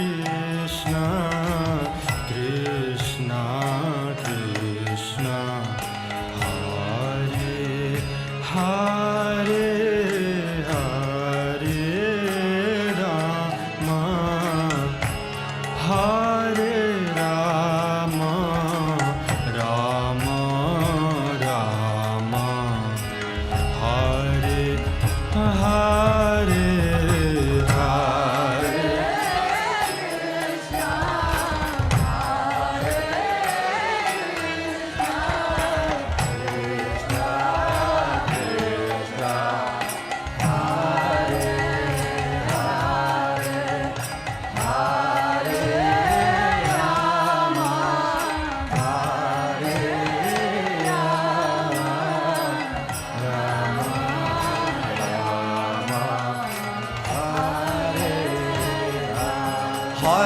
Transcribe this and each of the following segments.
Krishna, Krishna Krishna, Hare Hare, Hare Rama, Hare Rama, Rama Rama, Hare Hare.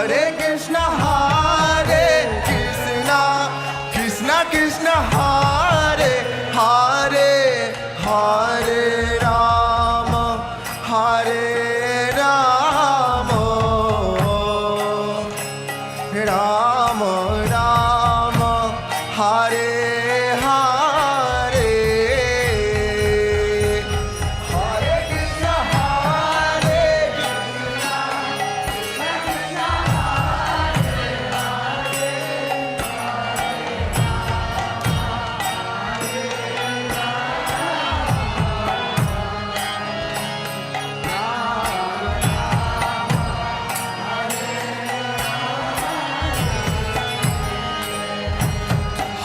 Hare Krishna, Krishna Krishna, Hare Hare, Hare Rama, Hare Rama, Rama Rama, Hare Hare.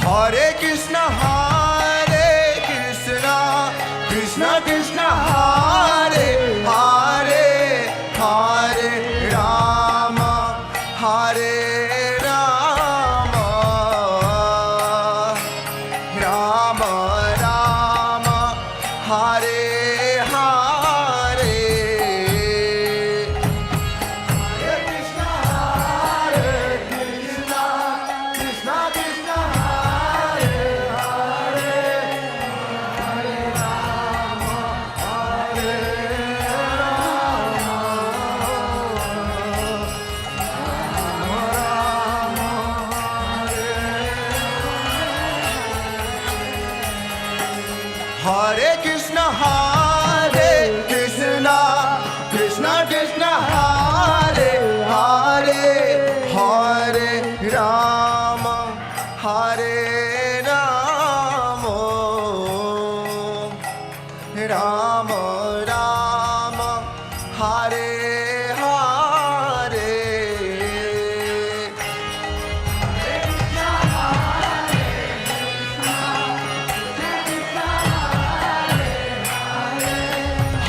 Hare Krishna, Hare Krishna, Krishna Krishna, Hare Hare, Hare Rama, Hare Rama, Rama Rama, Hare Hare. Hare Krishna, Krishna Krishna, Hare Hare, Hare Rama, Hare Rama, Hare Krishna, Krishna Krishna, Hare Hare, Hare Rama, Hare Rama, Rama Rama, Hare Hare.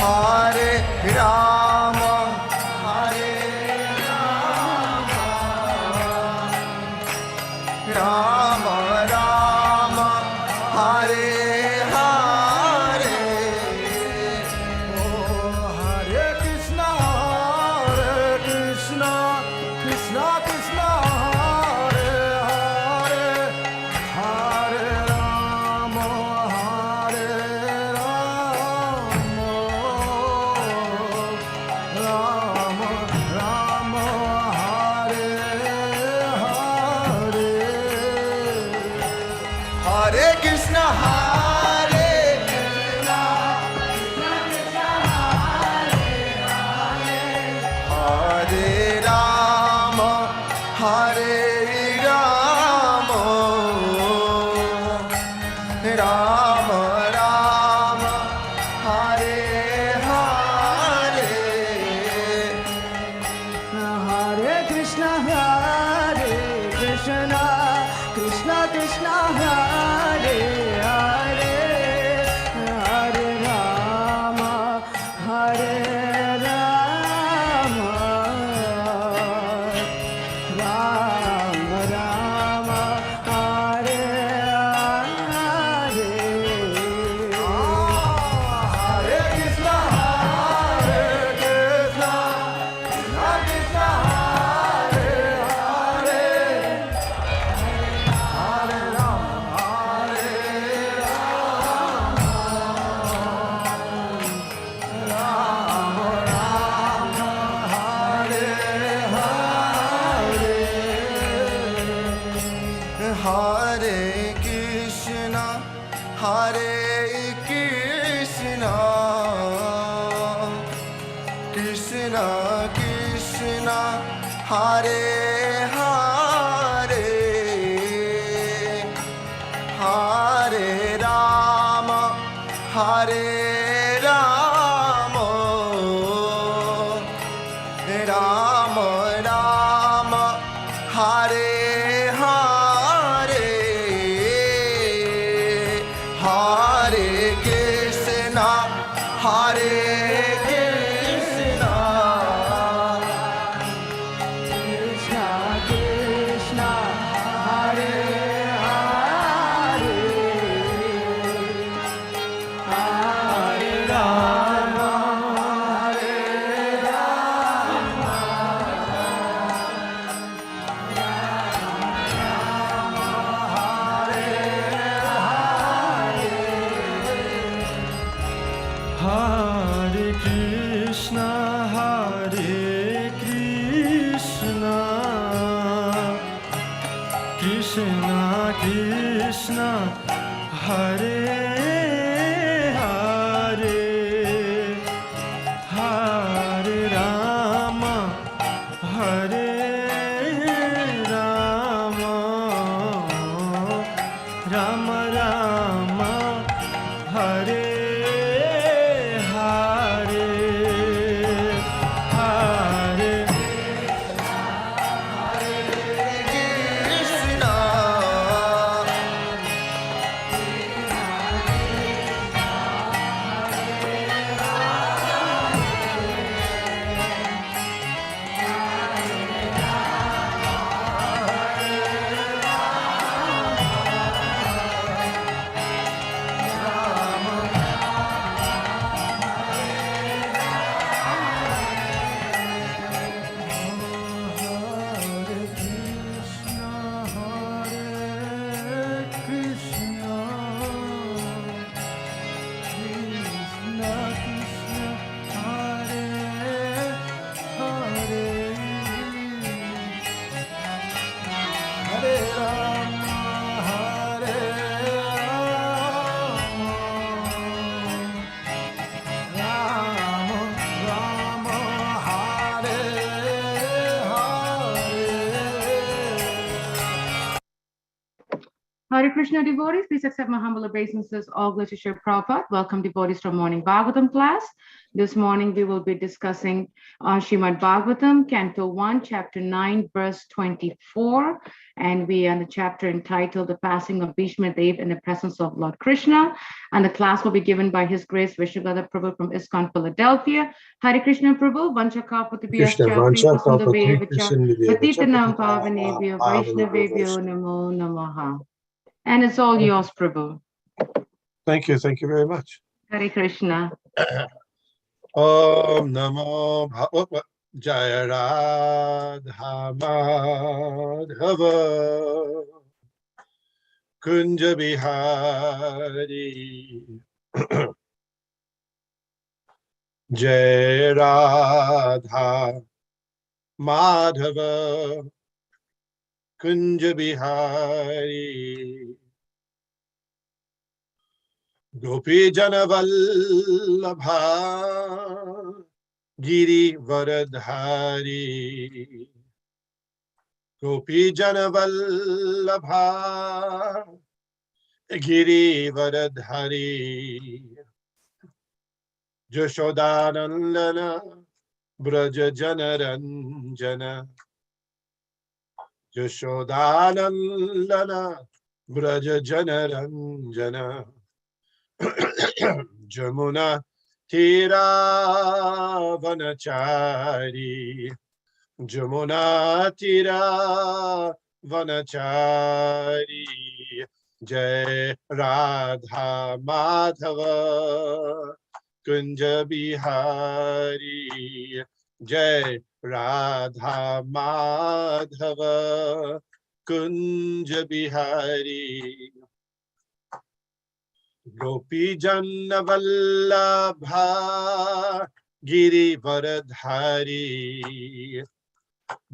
Hare Rama, Hare Rama, Rama Rama, Hare Hare. Oh, Hare Krishna, Krishna Krishna, Hare Hare, Hare Rama, Hare Rama, Rama Rama, Hare Hare. Hare Krishna, Hare Rama, Hare Rama, Rama Rama, Hare Hare. Hare Krishna, Krishna Krishna, Hare Hare, Hare Rama, Hare Rama, Rama Rama, Hare Hare. Hare Krishna, Krishna Krishna, Hare Hare, Hare Rama, Hare Rama, Hare Rama, Rama Rama, Hare Hare, Hare Krishna, Hare Krishna, Krishna Krishna, Hare Hare, Hare Rama, Hare Rama, Hare Krishna, Krishna Krishna, Hare Hare, Hare Rama, Hare Rama, Rama Rama, Hare Hare, Hare Krishna. Hare Rama, Hare Rama, Rama Rama, Hare Hare. Hare Krishna devotees, please accept my humble obeisances. All glory to Sri Prabhupada. Welcome devotees to our morning Bhagavatam class. This morning we will be discussing Srimad Bhagavatam, Canto 1, Chapter 9, verse 24. And we are in the chapter entitled The Passing of Bhishma Dev in the Presence of Lord Krishna. And the class will be given by His Grace Visnugada Prabhu from ISKCON, Philadelphia. Hare Krishna Prabhu, Vancha Krishna Kapatibhyascha, Vancha Kripasindavevacha, Kalpatri Patitanam Pavanebhyo, Vaishnavebhyo, Namo Namaha. And it's all yours, Prabhu. Thank you very much. Hare Krishna. Om Namo Jaya Radha Madhava Kunja Bihari Jaya Radha Madhava Kunja Bihari Gopi Janavallabha Giri Varadhari Gopi Janavallabha Giri Varadhari Jashodanandana Braja Janaranjana Jashodanandana Braja Janaranjana Jamuna Tira Vanachari Jamuna Tira Vanachari Jai Radha Madhava Kunja Bihari Jai Radha Madhava Kunja Bihari Gopi Janna Vallabha Giri Varadhari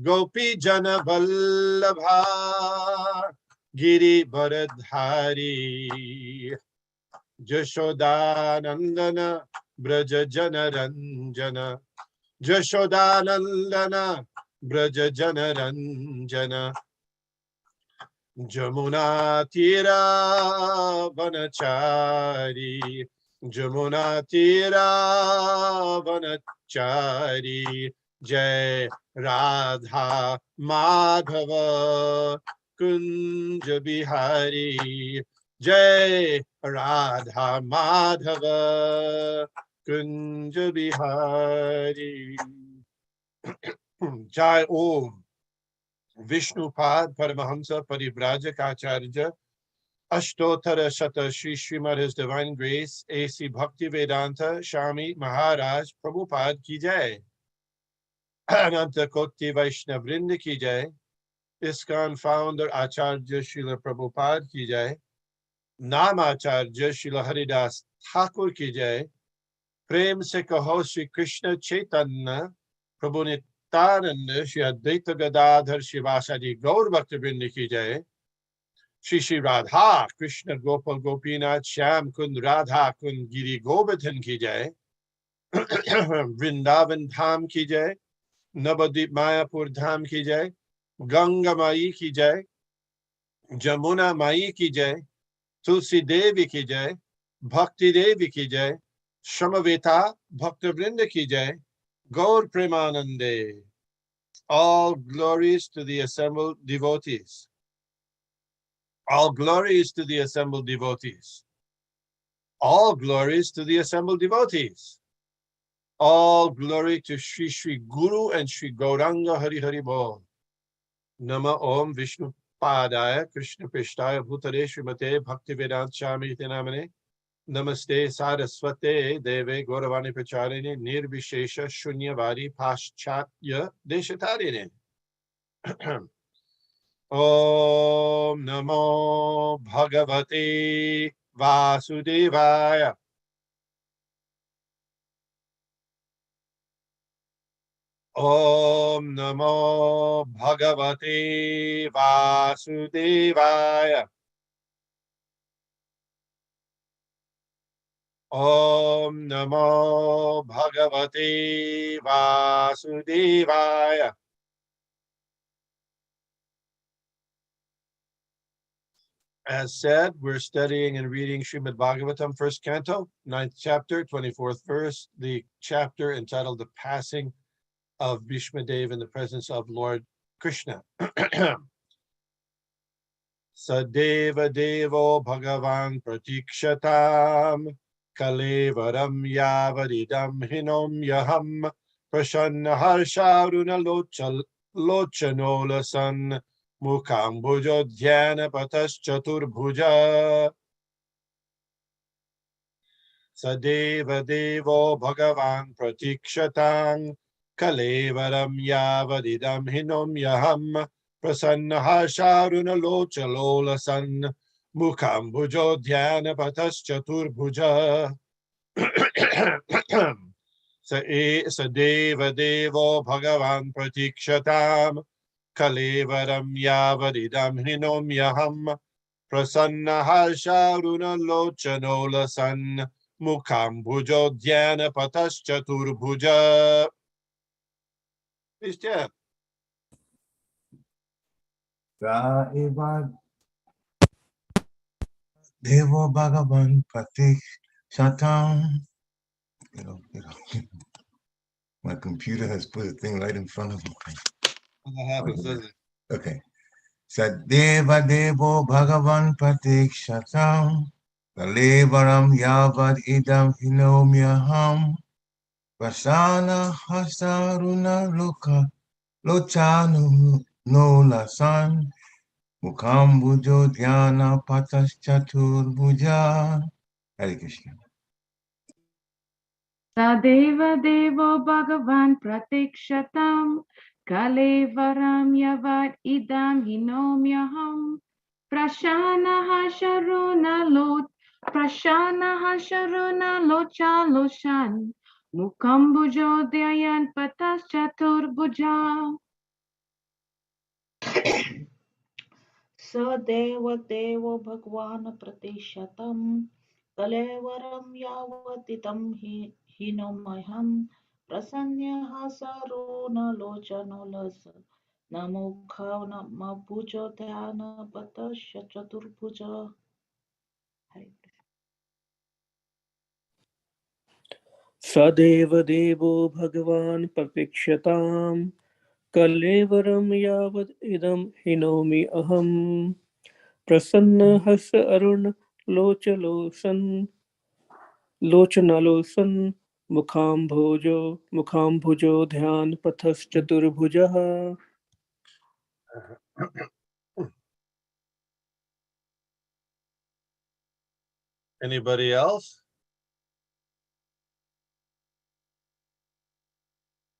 Gopi Jana Vallabha Giri Varadhari Jashodanandana Braja Janaranjana Jashodanandana Braja Jana Ranjana Jamuna Tira Vanachari Jamuna Tira Vanachari Jai Radha Madhava Kunja Bihari Jai Radha Madhava Kunja Bihari Jai Om Vishnupad Paramahamsa Parivrajak Acharya Ashtotara Shata Shri Srimad His Divine Grace A.C. Bhakti Vedanta Shami Maharaj Prabhupada Ki Jai Ananta Koti Vaishnav Vrinda Ki Jai ISKCON founder Acharya Srila Prabhupada Ki Jai Nam Acharya Srila Haridas Thakur Ki Jai Prem Se Kaho Shri Krishna Chaitanya Prabhu Nityananda Shri Advaita Gadadhar Shivasadi Gaur Bhakta Vrinda Ki Jai Shri Shri Radha Krishna Gopal Gopinath Shyam Kund Radha Kund Giri Govardhan Ki Jai Vrindavan Dham Ki Jai Navadip Mayapur Dham Ki Jai Ganga Mai Ki Jai Jamuna Mai Ki Jai Tulsi Devi Ki Jai Bhakti Devi Ki Jai Shamaveta Bhakta Vrinda Ki Jai Gaur Premanande. All glories to the assembled devotees. All glories to the assembled devotees. All glories to the assembled devotees. All glory to Sri Sri Guru and Sri Gauranga Hari Hari Bol. Nama Om Vishnu Padaya Krishna Pishtaya Bhutare Srimate Bhakti Vedanta Swami Namane. Namaste Saraswate Deve Gauravani Pracharini Nirvishesha Shunyavadi Paschatya Deshatarine. Om Namo Bhagavate Vasudevaya. Om Namo Bhagavate Vasudevaya. Om Namo Bhagavate Vasudevaya. As said, we're studying and reading Srimad Bhagavatam, first canto, 9th chapter, 24th verse, the chapter entitled The Passing of Bhishma Dev in the Presence of Lord Krishna. Sadeva Devo Bhagavan Pratikshatam Kalevaram Yavadidam Hinom Yaham Prasanna Harsharuna Lochanolasan Mukhambujo Dhyana Patas Chaturbhuja Sadeva Devo Bhagavan Pratikshatang Kalevaram Yavadidam Hinom Yaham Prasanna Harsharuna Lochalolasan Mukhambujo Dhyana Patas Chaturbhuja Sadeva Devo Bhagavan Pratikshatam Kalevaram Yavadidam Hinom Yaham Prasanna Harsharuna Lochanolasan Mukhambujo Dhyana Patas Chaturbhuja. Please chant. Saivad Devo Bhagavan Pratik Shatam. My computer has put a thing right in front of me. What happens, doesn't it? Okay. Sadeva Devo Bhagavan Pratik Shatam. Kalevaram Yavad Idam Hinomyaham. Vasana Hasaruna Lochanu no Lasan. Mukhambujo Dhyana Pataschaturbuja. Hare Krishna. Sadeva Devo Bhagavan Pratikshatam Kalevaram Yavad Idam Hinomyaham Prashana Hasharuna Locha Loshan Mukhambujo Dhyayan Patas Chaturbhuja. Sadeva Devo Bhagwan Pratishatam Kalevaram Yavatitam Hinomayam Prasanya Saruna Lochanolas Namukha Namapuja Dhyana Patasya Chaturpuja. Hare Krishna. सदेव देवो भगवान् प्रतीक्षतां कलेवरं यावत् इदं हिनोमि अहम् प्रसन्न हस अरुण लोचनलोचन मुखाम्भुजो ध्यान पथश्चतुर्भुजः. Anybody else?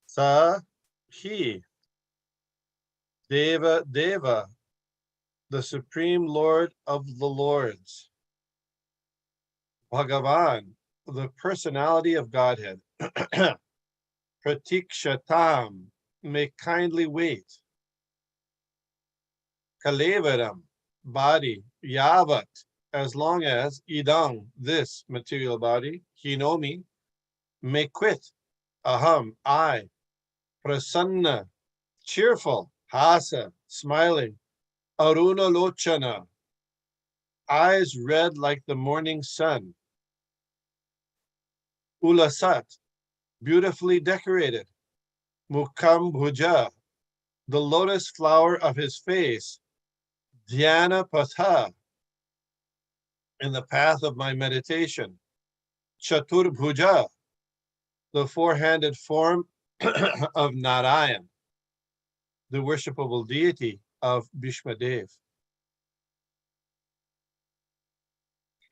Sa, he, Deva, Deva, the Supreme Lord of the Lords. Bhagavan, the personality of Godhead. Pratikshatam, may kindly wait. Kalevaram, body. Yavat, as long as. Idang, this material body. Hinomi, may quit. Aham, I. Prasanna, cheerful. Hasa, smiling. Aruna lochana, eyes red like the morning sun. Ulasat, beautifully decorated. Mukambhuja, the lotus flower of his face. Dhyana patha, in the path of my meditation. Chaturbhuja, the four-handed form of Narayan, the worshipable deity of Bhishmadev.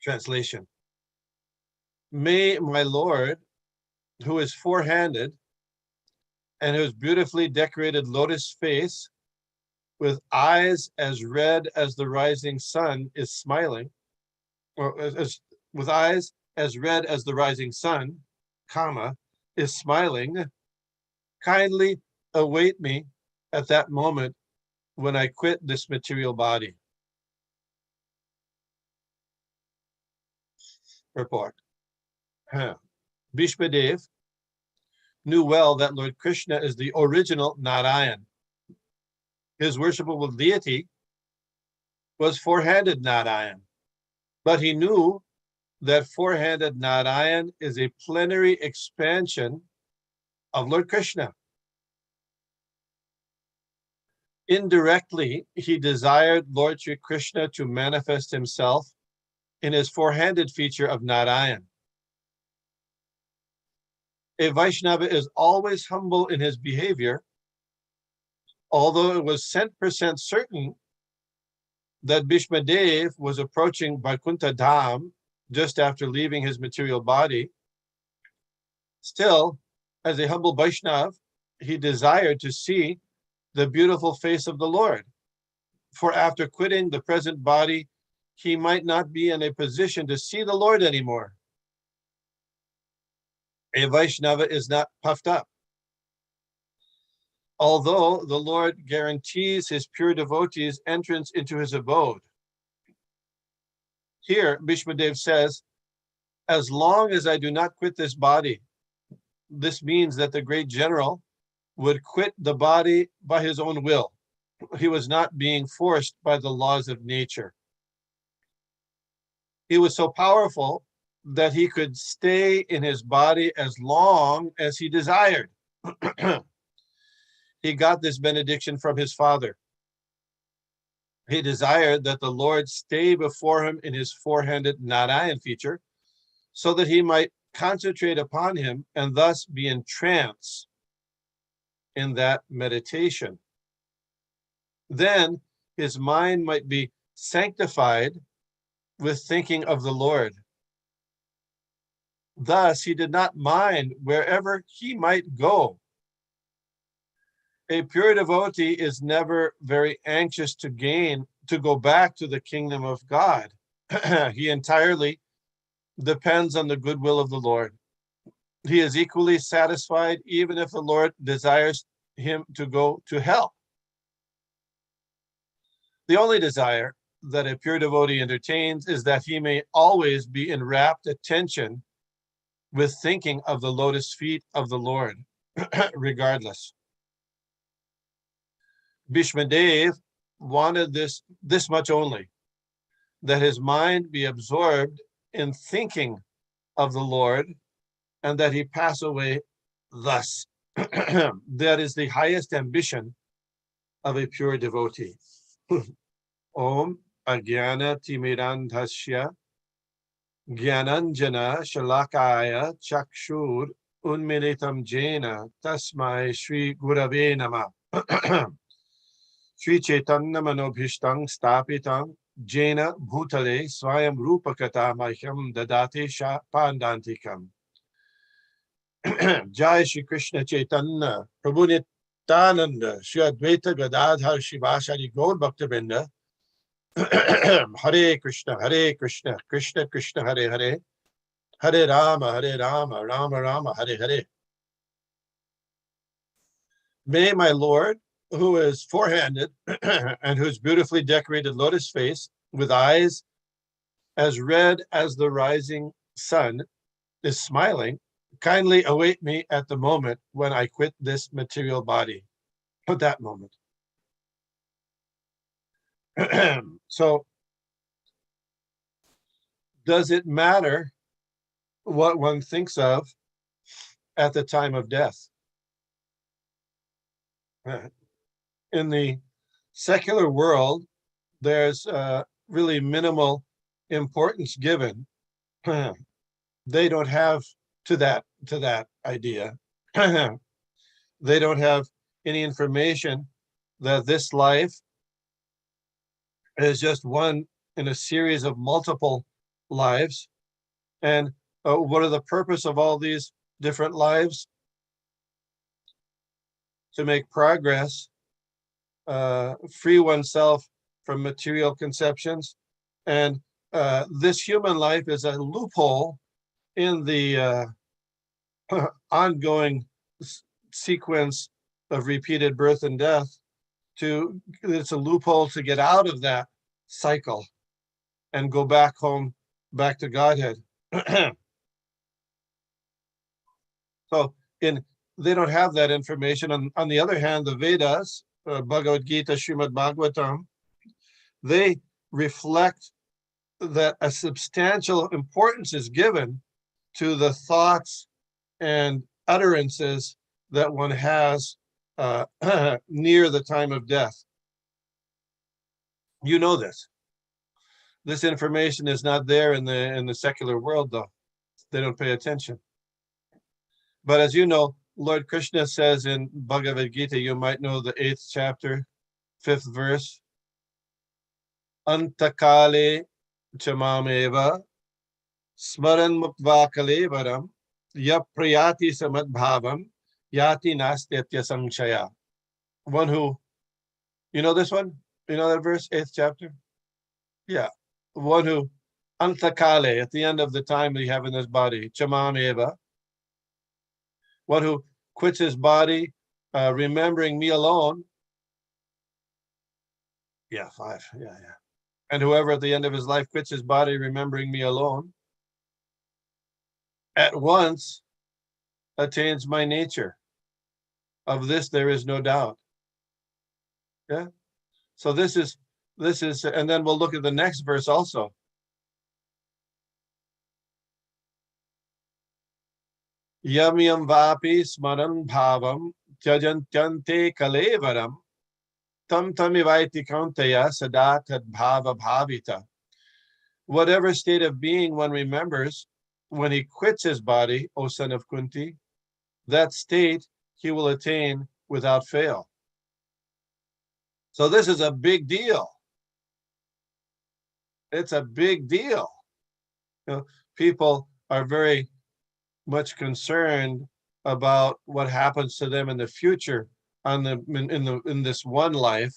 Translation. May my Lord, who is four-handed and whose beautifully decorated lotus face with eyes as red as the rising sun is smiling, or with eyes as red as the rising sun, comma, is smiling, kindly await me at that moment when I quit this material body. Report. Bhishmadev knew well that Lord Krishna is the original Narayan. His worshipable deity was four-handed Narayan, but he knew that four-handed Narayan is a plenary expansion of Lord Krishna. Indirectly, he desired Lord Sri Krishna to manifest himself in his four-handed feature of Narayan. A Vaishnava is always humble in his behavior, although it was 100% certain that Bhishmadev was approaching Vaikuntha Dham just after leaving his material body. Still, as a humble Vaishnava, he desired to see the beautiful face of the Lord. For after quitting the present body, he might not be in a position to see the Lord anymore. A Vaishnava is not puffed up. Although the Lord guarantees his pure devotees entrance into his abode. Here, Bhishmadev says, as long as I do not quit this body, this means that the great general would quit the body by his own will. He was not being forced by the laws of nature. He was so powerful that he could stay in his body as long as he desired. He got this benediction from his father. He desired that the Lord stay before him in his four-handed Narayan feature so that he might concentrate upon him and thus be in trance in that meditation. Then his mind might be sanctified with thinking of the Lord. Thus, he did not mind wherever he might go. A pure devotee is never very anxious to go back to the kingdom of God. He entirely depends on the goodwill of the Lord. He is equally satisfied even if the Lord desires him to go to hell. The only desire that a pure devotee entertains is that he may always be in rapt attention with thinking of the lotus feet of the Lord, regardless. Bhishmadev wanted this much only, that his mind be absorbed in thinking of the Lord, and that he pass away thus. That is the highest ambition of a pure devotee. Om Agyana Timirandhasya Gyananjana Shalakaya Chakshur Unmilitam Jena Tasmai Shri Gurave Nama Shri Chaitanya Manobhishtang Stapitang Jena Bhutale Swayam Rupakata Mahyam Dadate Sha Pandantikam. Jai Shri Krishna Chaitanya Prabhu Nityananda Shri Advaita Gadadhar Shivashari Gaur Bhaktabinda. Hare Krishna, Krishna Krishna, Hare Hare, Hare Rama, Rama Rama, Hare Hare. May my Lord, who is four-handed and whose beautifully decorated lotus face with eyes as red as the rising sun is smiling, kindly await me at the moment when I quit this material body. At that moment. So, does it matter what one thinks of at the time of death? In the secular world, there's really minimal importance given. They don't have to that idea. They don't have any information that this life is just one in a series of multiple lives. And what are the purpose of all these different lives? To make progress, free oneself from material conceptions. And this human life is a loophole in the ongoing sequence of repeated birth and death. It's a loophole to get out of that cycle and go back home, back to Godhead. So they don't have that information. On the other hand, the Vedas, Bhagavad Gita, Srimad Bhagavatam, they reflect that a substantial importance is given to the thoughts and utterances that one has near the time of death. You know this. This information is not there in the secular world, though. They don't pay attention. But as you know, Lord Krishna says in Bhagavad Gita, you might know the 8th chapter, 5th verse, Antakale chamameva smaran muktva kalevaram ya prayati samadbhavam yati nastyatya samshaya. One who, you know this one? You know that verse, 8th chapter? Yeah. One who, Antakale, at the end of the time we have in this body, chamameva, one who quits his body, remembering me alone. Yeah, 5. Yeah. And whoever at the end of his life quits his body, remembering me alone, at once attains my nature. Of this there is no doubt. Yeah. So this is, and then we'll look at the next verse also. Yam yam vapi smaran bhavam tyajantyante kalevaram tam tamivaiti kauntaya sadat bhava bhavita. Whatever state of being one remembers when he quits his body, O son of Kunti, that state he will attain without fail. So this is a big deal. It's a big deal. You know, people are very much concerned about what happens to them in the future in this one life.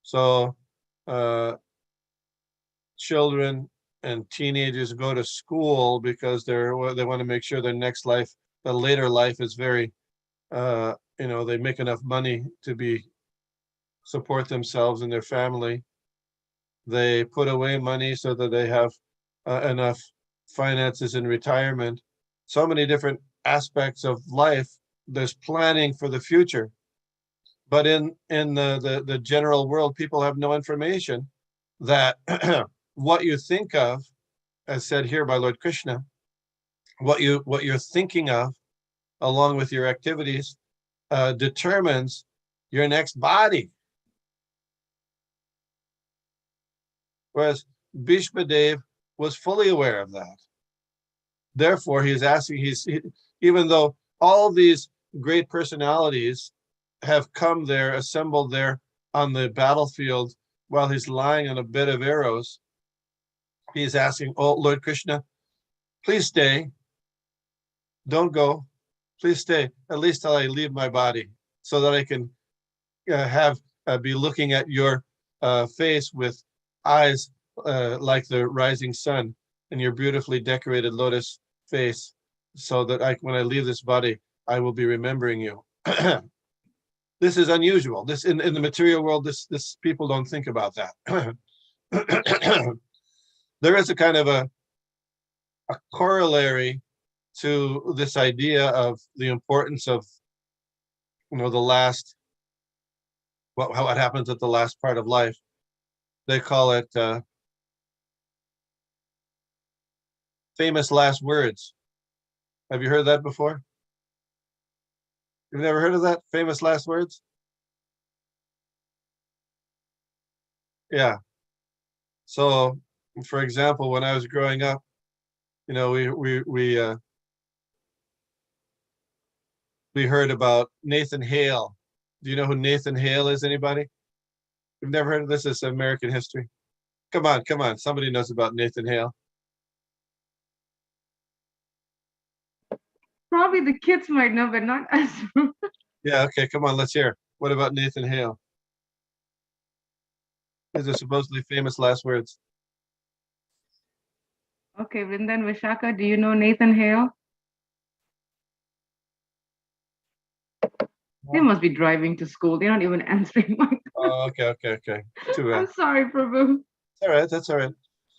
So children and teenagers go to school because they want to make sure their next life, the later life, is very they make enough money to support themselves and their family. They put away money so that they have enough finances in retirement. so many different aspects of life. There's planning for the future, but in the general world, people have no information that what you think of, as said here by Lord Krishna, what you're thinking of, along with your activities, determines your next body. Whereas Bhishma Dev was fully aware of that. Therefore, he's asking, even though all these great personalities have come there, assembled there on the battlefield while he's lying on a bed of arrows, he's asking, oh, Lord Krishna, please stay. Don't go. Please stay, at least till I leave my body, so that I can be looking at your face with eyes like the rising sun, and your beautifully decorated lotus face, so that when I leave this body, I will be remembering you. This is unusual. This in the material world, this people don't think about that. There is a kind of a corollary to this idea of the importance of, the last, what happens at the last part of life. They call it famous last words. Have you heard that before? You've never heard of that? Famous last words? Yeah. So, for example, when I was growing up, we heard about Nathan Hale. Do you know who Nathan Hale is, anybody? You've never heard of this? It's American history. Come on. Somebody knows about Nathan Hale. Probably the kids might know, but not us. Yeah, okay, come on, let's hear. What about Nathan Hale? These are supposedly famous last words. Okay, Vrindan Vishaka, do you know Nathan Hale? They must be driving to school. They're not even answering my Oh, okay. Too bad. I'm sorry, Prabhu. All right, that's all right.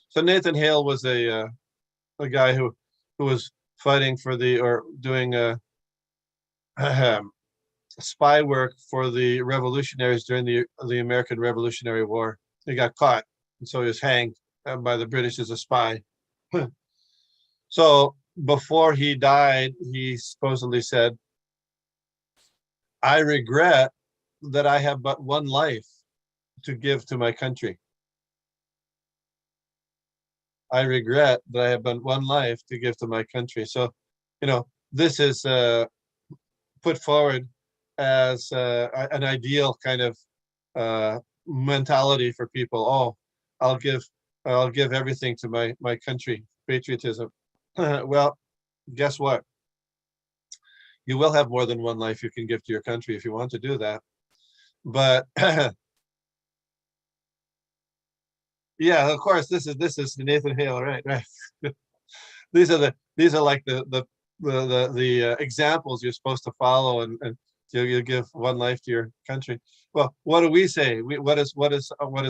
So Nathan Hale was a guy who was fighting for doing spy work for the revolutionaries during the American Revolutionary War. He got caught, and so he was hanged by the British as a spy. So before he died, he supposedly said, I regret that I have but one life to give to my country. I regret that I have but one life to give to my country. So, this is put forward as an ideal kind of mentality for people. Oh, I'll give everything to my country, patriotism. Well, guess what? You will have more than one life you can give to your country if you want to do that. But yeah, of course, this is Nathan Hale, right? These are like the examples you're supposed to follow, and you give one life to your country. Well, what do we say? What is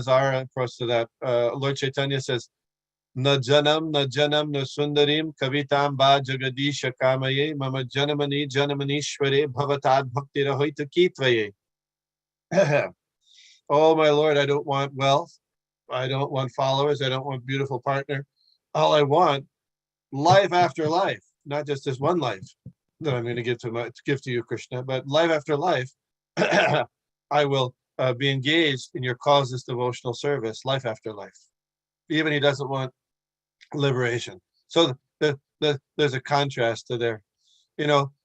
our approach to that? Lord Chaitanya says, Na janam na sundarim kavitam ba jagadisha kamaye mama janamani janamanishware bhavatad bhakti rahoita kitvaye. Oh my Lord, I don't want wealth. I don't want followers. I don't want beautiful partner. All I want, life after life, not just this one life that I'm going to give to you, Krishna, but life after life, I will be engaged in your causeless devotional service, life after life. Even he doesn't want liberation. So there's a contrast to there,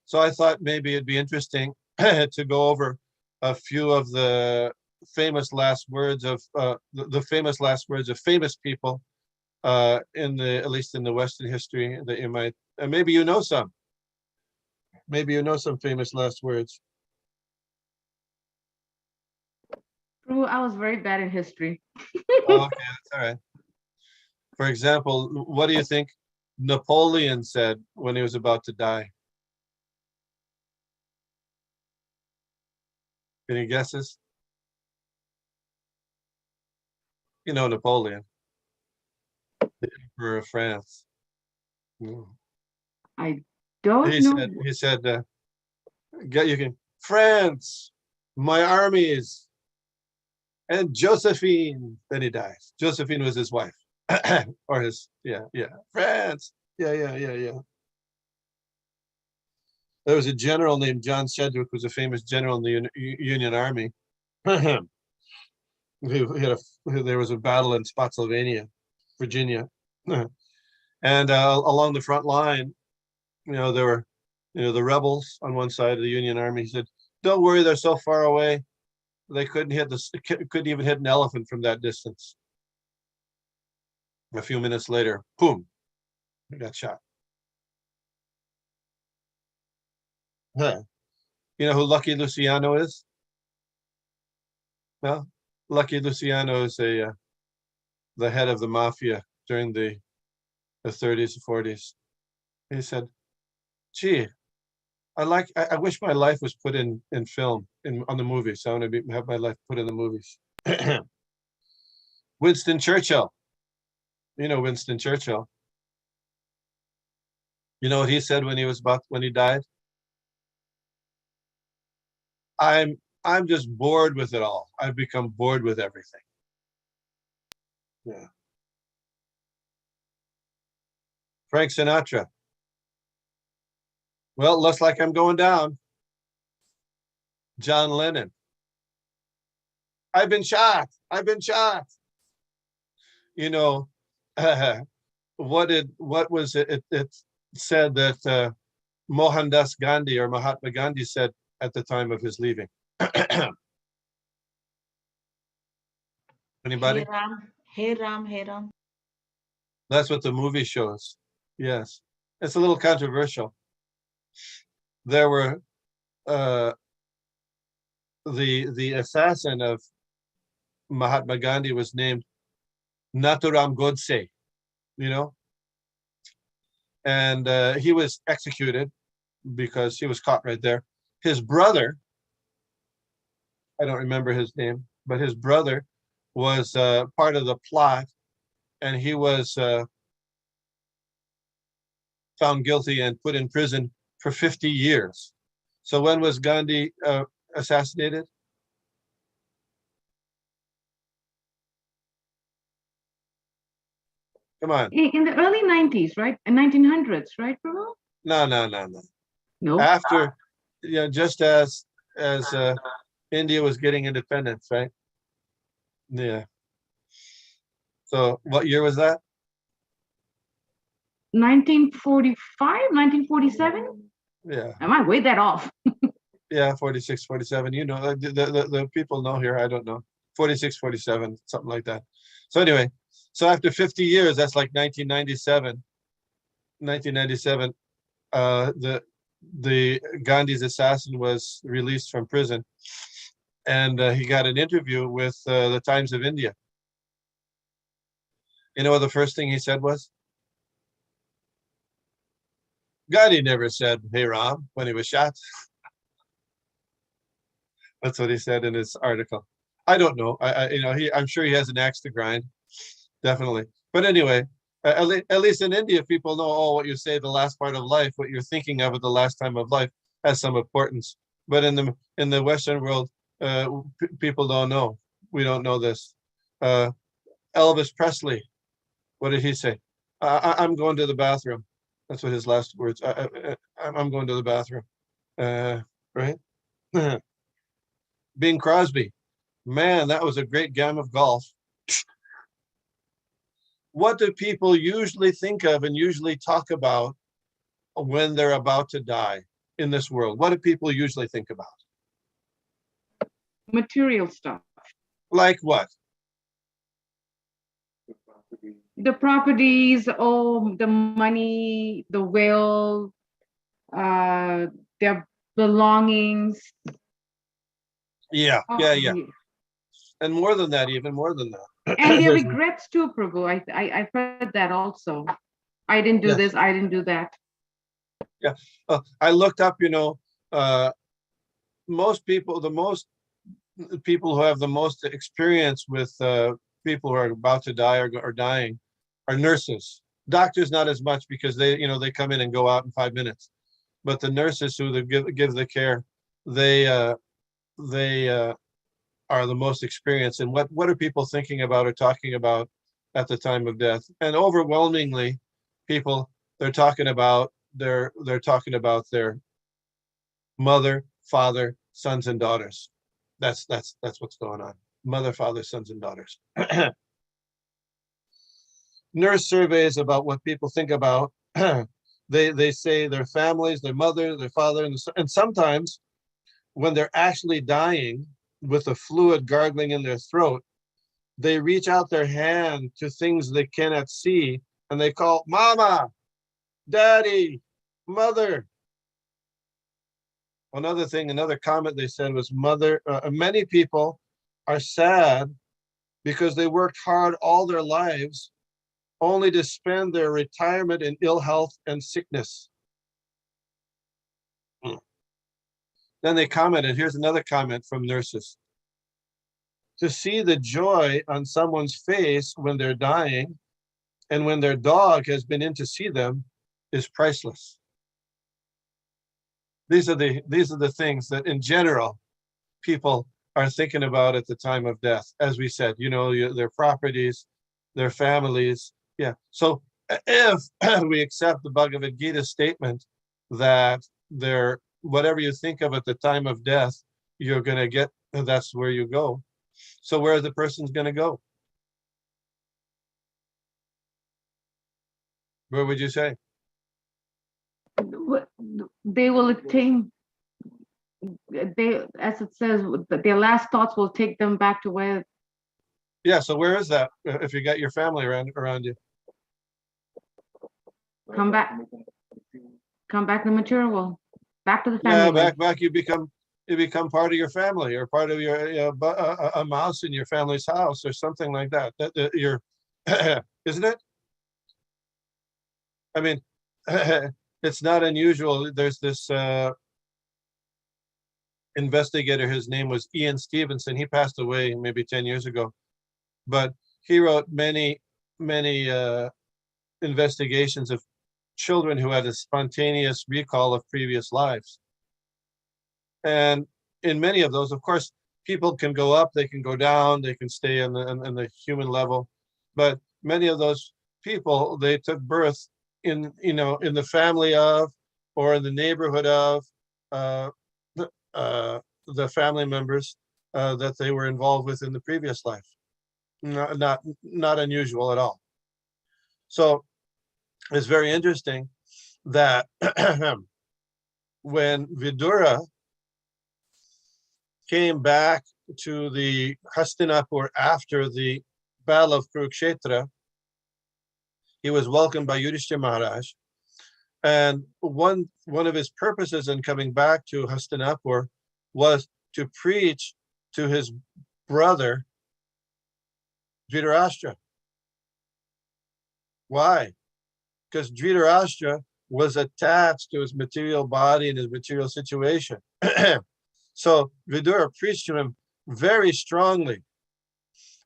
So I thought maybe it'd be interesting to go over a few of the famous last words of the famous last words of famous people at least in the Western history that you might, and maybe you know some. Maybe you know some famous last words. Prabhu, I was very bad in history. Oh, okay, that's all right. For example, what do you think Napoleon said when he was about to die? Any guesses? You know Napoleon, the Emperor of France. I Don't know. He said, you can, France, my armies, and Josephine. Then he dies. Josephine was his wife. Or his, France. Yeah. There was a general named John Sedgwick, who was a famous general in the Union Army. There was a battle in Spotsylvania, Virginia. And along the front line, there were, the rebels on one side of the Union Army. He said, "Don't worry, they're so far away, they couldn't even hit an elephant from that distance." A few minutes later, boom, he got shot. Huh. You know who Lucky Luciano is? No, Lucky Luciano is the head of the mafia during the 30s and 40s. He said, "Gee, I wish my life was put in film, on the movies. I want to have my life put in the movies." Winston Churchill. You know Winston Churchill. You know what he said when he died? I'm just bored with it all. I've become bored with everything. Yeah. Frank Sinatra. Well, looks like I'm going down. John Lennon. I've been shot. What was it? It said that Mohandas Gandhi or Mahatma Gandhi said at the time of his leaving. Anybody? Hey Ram. That's what the movie shows. Yes. It's a little controversial. There were the assassin of Mahatma Gandhi was named Nathuram Godse, and he was executed because he was caught right there. His brother, I don't remember his name, but his brother was part of the plot, and he was found guilty and put in prison for 50 years. So when was Gandhi assassinated? Come on. In the early 90s, right? In 1900s, right, Prabhu? No. No. After, just as India was getting independence, right? Yeah. So what year was that? 1945, 1947? Yeah. Am I way that off? Yeah, 46, 47. The people know here. I don't know. 46, 47, something like that. So anyway, so after 50 years, that's like 1997. 1997, the Gandhi's assassin was released from prison, and he got an interview with the Times of India. You know what the first thing he said was? Gandhi never said, "Hey Ram," when he was shot. That's what he said in his article. I don't know. I'm sure he has an axe to grind, definitely. But anyway, at least in India, people know, what you say the last part of life, what you're thinking of at the last time of life has some importance. But in the Western world, people don't know. We don't know this. Elvis Presley, what did he say? I'm going to the bathroom. That's what his last words. I'm going to the bathroom. Right? Bing Crosby, man, that was a great game of golf. What do people usually think of and usually talk about when they're about to die in this world? What do people usually think about? Material stuff. Like what? The properties, the money, the will, their belongings. Yeah. And more than that, even more than that. And their regrets too, Prabhu. I've heard that also. I didn't do this, I didn't do that. Yeah. I looked up, most people who have the most experience with people who are about to die or dying are nurses. Doctors, not as much, because they come in and go out in 5 minutes. but the nurses who give the care, they are the most experienced. And what are people thinking about or talking about at the time of death? And overwhelmingly, people they're talking about their mother, father, sons, and daughters. That's what's going on. Mother, father, sons, and daughters. Nurse surveys about what people think about. They say their families, their mother, their father, and sometimes when they're actually dying with a fluid gargling in their throat, they reach out their hand to things they cannot see, and they call mama, daddy, mother. Another comment they said was mother. Many people are sad because they worked hard all their lives only to spend their retirement in ill health and sickness. Then they commented, here's another comment from nurses. To see the joy on someone's face when they're dying and when their dog has been in to see them is priceless. These are the things that in general people are thinking about at the time of death. As we said, their properties, their families. Yeah. So if we accept the Bhagavad Gita statement that whatever you think of at the time of death, you're going to get, that's where you go. So where the person's going to go? Where would you say? They will attain, as it says, their last thoughts will take them back to where. Yeah, so where is that if you got your family around you? Come back to the material world, back to the family. Yeah, back. You become part of your family, or part of your a mouse in your family's house, or something like that. That you're, isn't it? I mean, it's not unusual. There's this investigator. His name was Ian Stevenson. He passed away maybe 10 years ago, but he wrote many investigations of children who had a spontaneous recall of previous lives. And in many of those, of course, people can go up, they can go down, they can stay on the human level. But many of those people, they took birth in the family of, or in the neighborhood of the family members that they were involved with in the previous life. Not unusual at all. So it's very interesting that when Vidura came back to the Hastinapur after the Battle of Kurukshetra, he was welcomed by Yudhishthira Maharaj. And one of his purposes in coming back to Hastinapur was to preach to his brother, Dhritarashtra. Why? Because Dhritarashtra was attached to his material body and his material situation. So Vidura preached to him very strongly.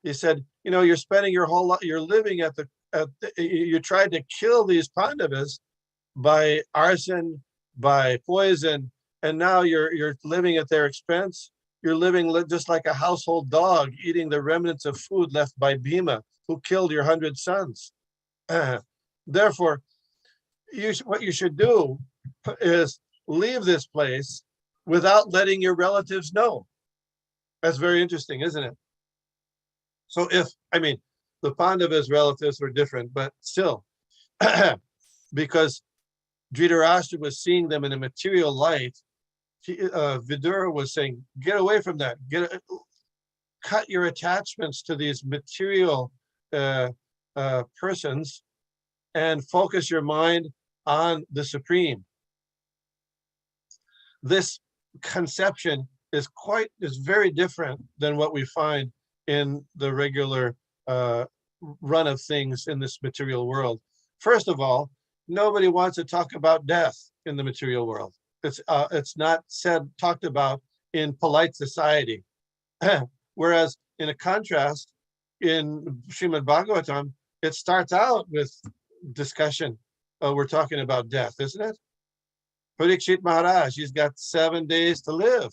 He said, you're spending your whole life, you're living you tried to kill these Pandavas by arson, by poison, and now you're living at their expense. You're living just like a household dog, eating the remnants of food left by Bhima, who killed your 100 sons. Therefore, what you should do is leave this place without letting your relatives know. That's very interesting, isn't it? So the Pandavas' relatives were different, but still, because Dhritarashtra was seeing them in a material light, Vidura was saying, get away from that. Cut your attachments to these material persons and focus your mind on the Supreme. This conception is very different than what we find in the regular run of things in this material world. First of all, nobody wants to talk about death in the material world. It's not talked about in polite society. Whereas in a contrast, in Srimad Bhagavatam, it starts out with discussion. We're talking about death, isn't it? Parikshit Maharaj, he's got 7 days to live.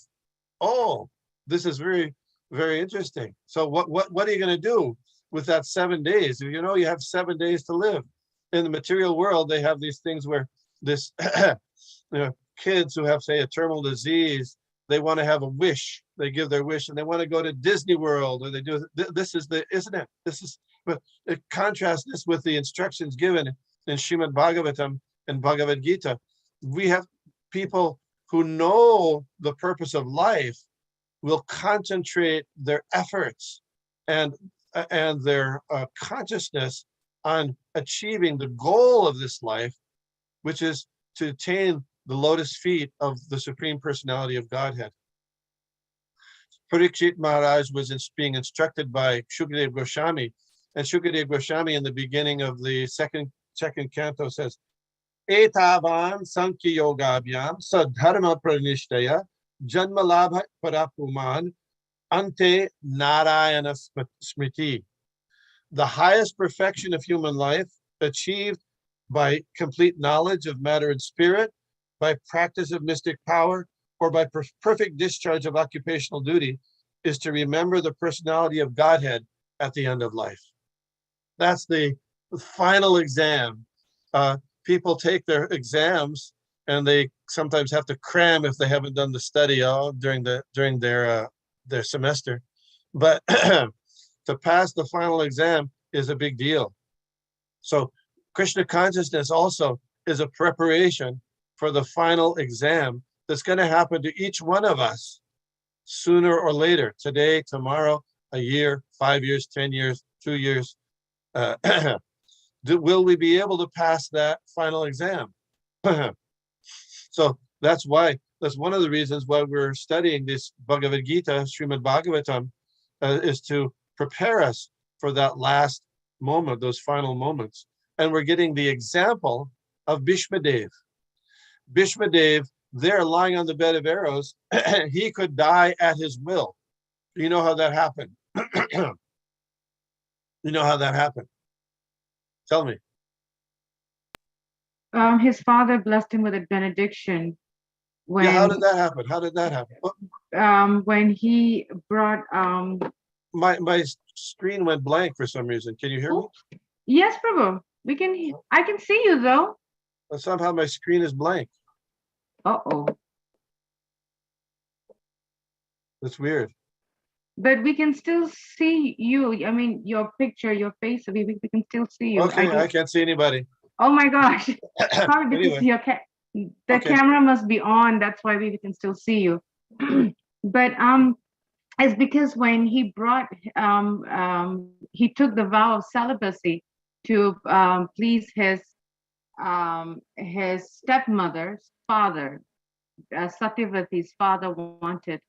Oh, this is very, very interesting. So what are you going to do with that 7 days? You know, you have 7 days to live. In the material world, they have these things where this, kids who have, say, a terminal disease, they want to have a wish. They give their wish and they want to go to Disney World, or they do. This is the, isn't it? This is, but contrast this with the instructions given in Srimad Bhagavatam and Bhagavad Gita. We have people who know the purpose of life will concentrate their efforts and their consciousness on achieving the goal of this life, which is to attain the lotus feet of the Supreme Personality of Godhead. Parikshit Maharaj was being instructed by Shukadeva Goswami, and Shukadeva Goswami in the beginning of the second canto says, Etavan Sankhya Yogabhyam Sadharma Pranishtaya Janma Labha Parapuman Ante Narayana Smriti. The highest perfection of human life, achieved by complete knowledge of matter and spirit, by practice of mystic power, or by perfect discharge of occupational duty, is to remember the personality of Godhead at the end of life. That's the final exam. People take their exams and they sometimes have to cram if they haven't done the study during their semester. But to pass the final exam is a big deal. So Krishna consciousness also is a preparation for the final exam that's going to happen to each one of us sooner or later, today, tomorrow, a year, 5 years, 10 years, 2 years. Will we be able to pass that final exam? So that's one of the reasons why we're studying this Bhagavad Gita, Srimad Bhagavatam, is to prepare us for that last moment, those final moments. And we're getting the example of Bhishmadev. Bhishmadev, there lying on the bed of arrows, he could die at his will. You know how that happened? You know how that happened? Tell me. His father blessed him with a benediction. When, yeah, how did that happen? How did that happen? When he brought my screen went blank for some reason. Can you hear me? Yes, Prabhu. I can see you though. But somehow my screen is blank. Uh-oh. That's weird. But we can still see you. I mean, your picture, your face. We can still see you. Okay, I can't see anybody. Oh my gosh. Probably because Anyway. the camera must be on. That's why we can still see you. But it's because when he brought he took the vow of celibacy to please his stepmother's father. Satyavati's father wanted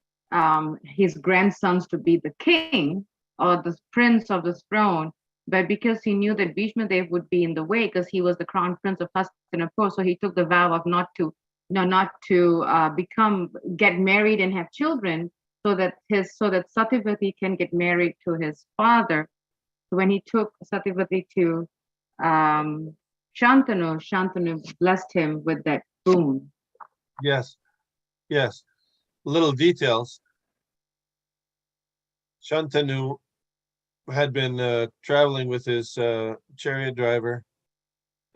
his grandsons to be the king or the prince of the throne, but because he knew that Bhishmadev would be in the way because he was the crown prince of Hastinapur, so he took the vow of not to get married and have children, so that Satyavati can get married to his father. So when he took Satyavati to Shantanu blessed him with that boon. Yes. Little details. Shantanu had been traveling with his chariot driver,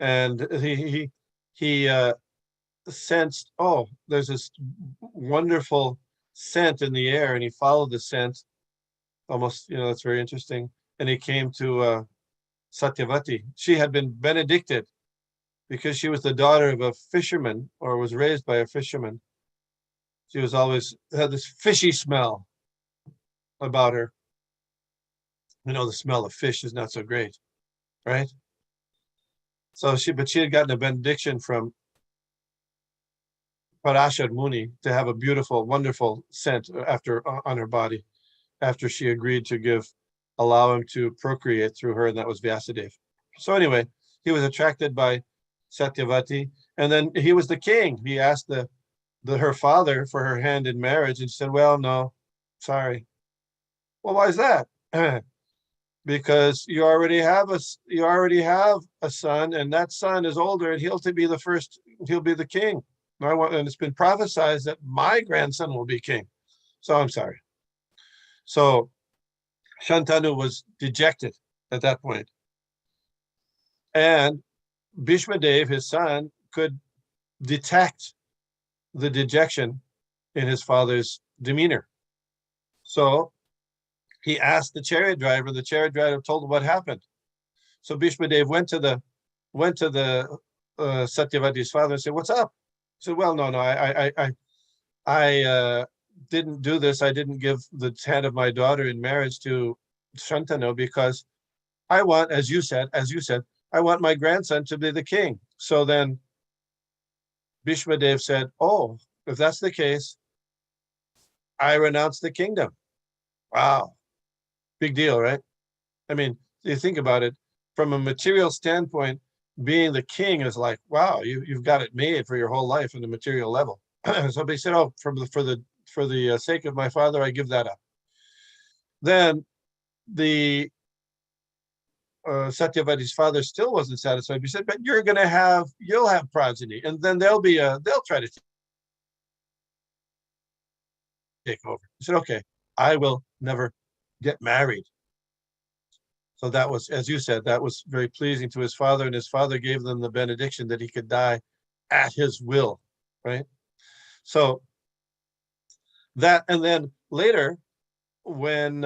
and he sensed, oh, there's this wonderful scent in the air, and he followed the scent. Almost, that's very interesting. And he came to Satyavati. She had been benedicted because she was the daughter of a fisherman, or was raised by a fisherman. She was always had this fishy smell about her. The smell of fish is not so great, right? So she had gotten a benediction from Parashar Muni to have a beautiful, wonderful scent on her body, after she agreed to allow him to procreate through her, and that was Vyasadeva. So anyway, he was attracted by Satyavati, and then he was the king. He asked her father for her hand in marriage, and she said, well, no, sorry. Well, why is that? Because you already have a son, and that son is older, and he'll be the king. And it's been prophesied that my grandson will be king. So I'm sorry. So Shantanu was dejected at that point. And Bhishmadev, his son, could detect the dejection in his father's demeanor. So he asked the chariot driver. The chariot driver told him what happened. So Bhishmadev went to the Satyavati's father and said, "What's up?" He said, "Well, no, I didn't do this. I didn't give the hand of my daughter in marriage to Shantanu because I want, as you said, I want my grandson to be the king." So then Bhishmadev said, "Oh, if that's the case, I renounce the kingdom." Wow. Big deal, right? I mean, you think about it from a material standpoint, being the king is like, wow, you've got it made for your whole life in the material level. Somebody said, "Oh, for the sake of my father, I give that up." Then the Satyavati's father still wasn't satisfied. He said, "But you'll have progeny, and then they'll try to take over." He said, "Okay, I will never get married." So that was, as you said, that was very pleasing to his father, and his father gave them the benediction that he could die at his will, right? So that, and then later, when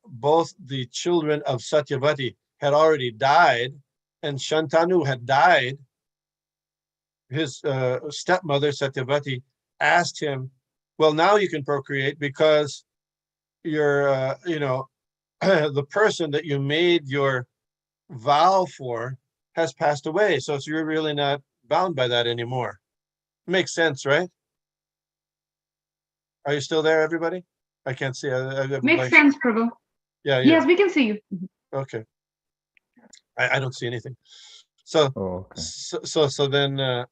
both the children of Satyavati had already died, and Shantanu had died, his stepmother Satyavati asked him, "Well, now you can procreate because you're, the person that you made your vow for has passed away, so you're really not bound by that anymore." Makes sense, right? Are you still there, everybody? I can't see. Makes sense, Prabhu. Yeah. Yes, we can see you. Okay. I don't see anything. So, Oh, okay. so then, no,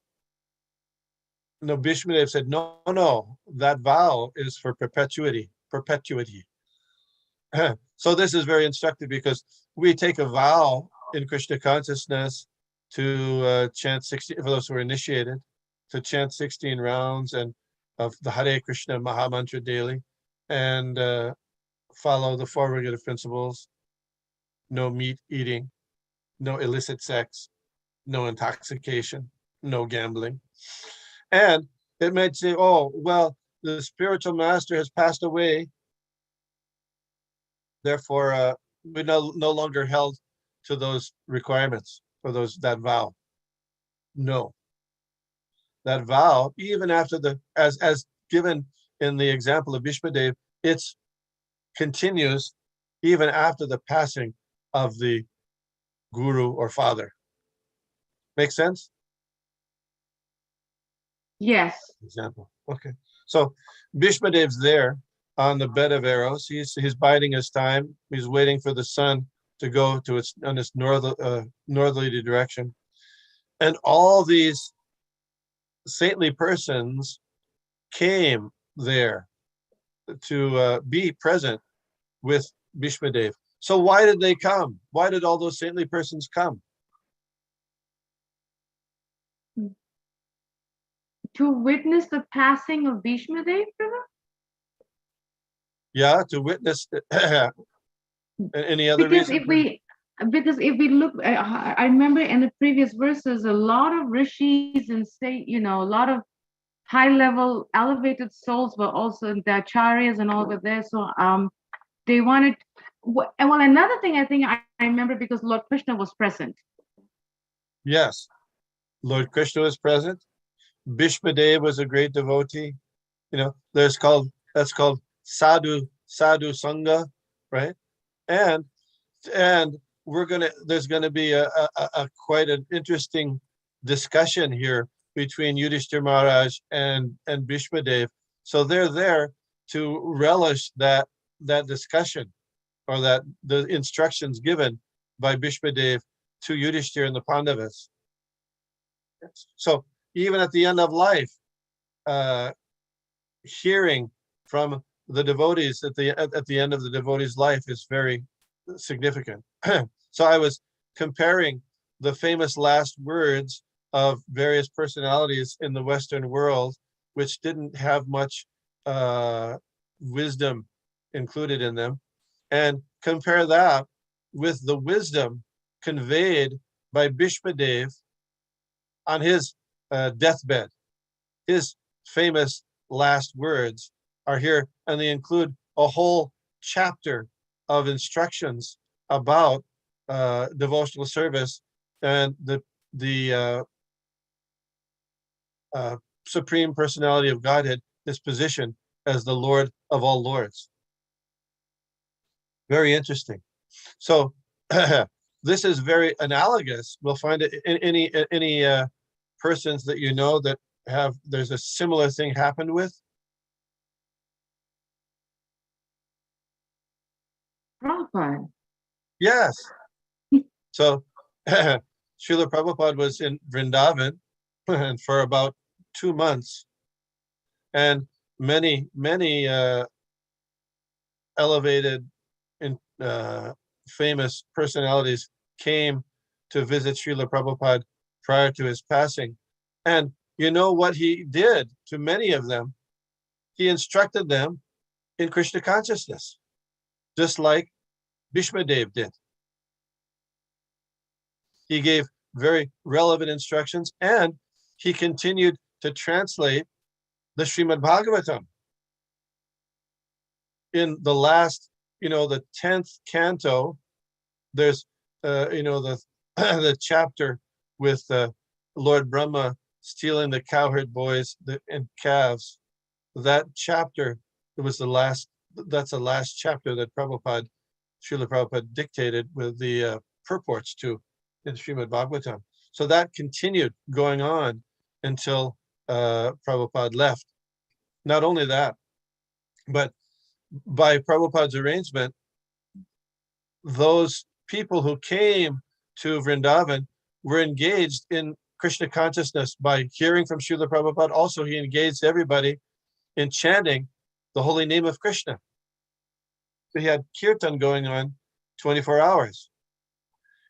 Bhishmadev said, no, that vow is for perpetuity. So this is very instructive because we take a vow in Krishna consciousness to chant 16, for those who are initiated, to chant 16 rounds and of the Hare Krishna Maha Mantra daily, and follow the four regulative principles: no meat eating, no illicit sex, no intoxication, no gambling. And it might say, "Oh, well, the spiritual master has passed away, therefore we're no longer held to those requirements or that vow." No, that vow, even after as given in the example of Bhishmadev, it continues even after the passing of the guru or father. Make sense? Yes. Example. Okay. So Bhishmadev's there on the bed of arrows. He's biding his time. He's waiting for the sun to go to its northerly direction. And all these saintly persons came there to be present with Bhishmadev. So why did they come? Why did all those saintly persons come? To witness the passing of Bhishmadev, Prabhu? Yeah, to witness. Any other Because reason? because if we look, I remember in the previous verses, a lot of rishis and a lot of high-level elevated souls were also the acharyas and all were there. So they wanted. Well, another thing I think I remember because Lord Krishna was present. Yes, Lord Krishna was present. Bhishmadev was a great devotee. That's called sadhu sangha, right? And there's gonna be a quite an interesting discussion here between Yudhishthira Maharaj and Bhishmadev. So they're there to relish that discussion, or that the instructions given by Bhishmadev to Yudhishthira and the Pandavas. So even at the end of life, hearing from the devotees at the end of the devotee's life is very significant. So I was comparing the famous last words of various personalities in the Western world, which didn't have much wisdom included in them, and compare that with the wisdom conveyed by Bhishmadev on his deathbed. His famous last words are here, and they include a whole chapter of instructions about devotional service and the Supreme Personality of Godhead, his position as the Lord of all lords. Very interesting. So this is very analogous. We'll find it in any persons that you know that there's a similar thing happened with. Prabhupada. Yes. So Srila Prabhupada was in Vrindavan and for about 2 months, and many elevated and famous personalities came to visit Srila Prabhupada prior to his passing. And you know what he did to many of them? He instructed them in Krishna consciousness, just like Bhishmadev did. He gave very relevant instructions, and he continued to translate the Srimad Bhagavatam. In the last, the 10th canto, there's, the chapter with Lord Brahma stealing the cowherd boys and calves. That chapter, that's the last chapter that Srila Prabhupada dictated with the purports to in Srimad Bhagavatam. So that continued going on until Prabhupada left. Not only that, but by Prabhupada's arrangement, those people who came to Vrindavan were engaged in Krishna consciousness by hearing from Srila Prabhupada. Also, he engaged everybody in chanting the holy name of Krishna. So he had kirtan going on 24 hours.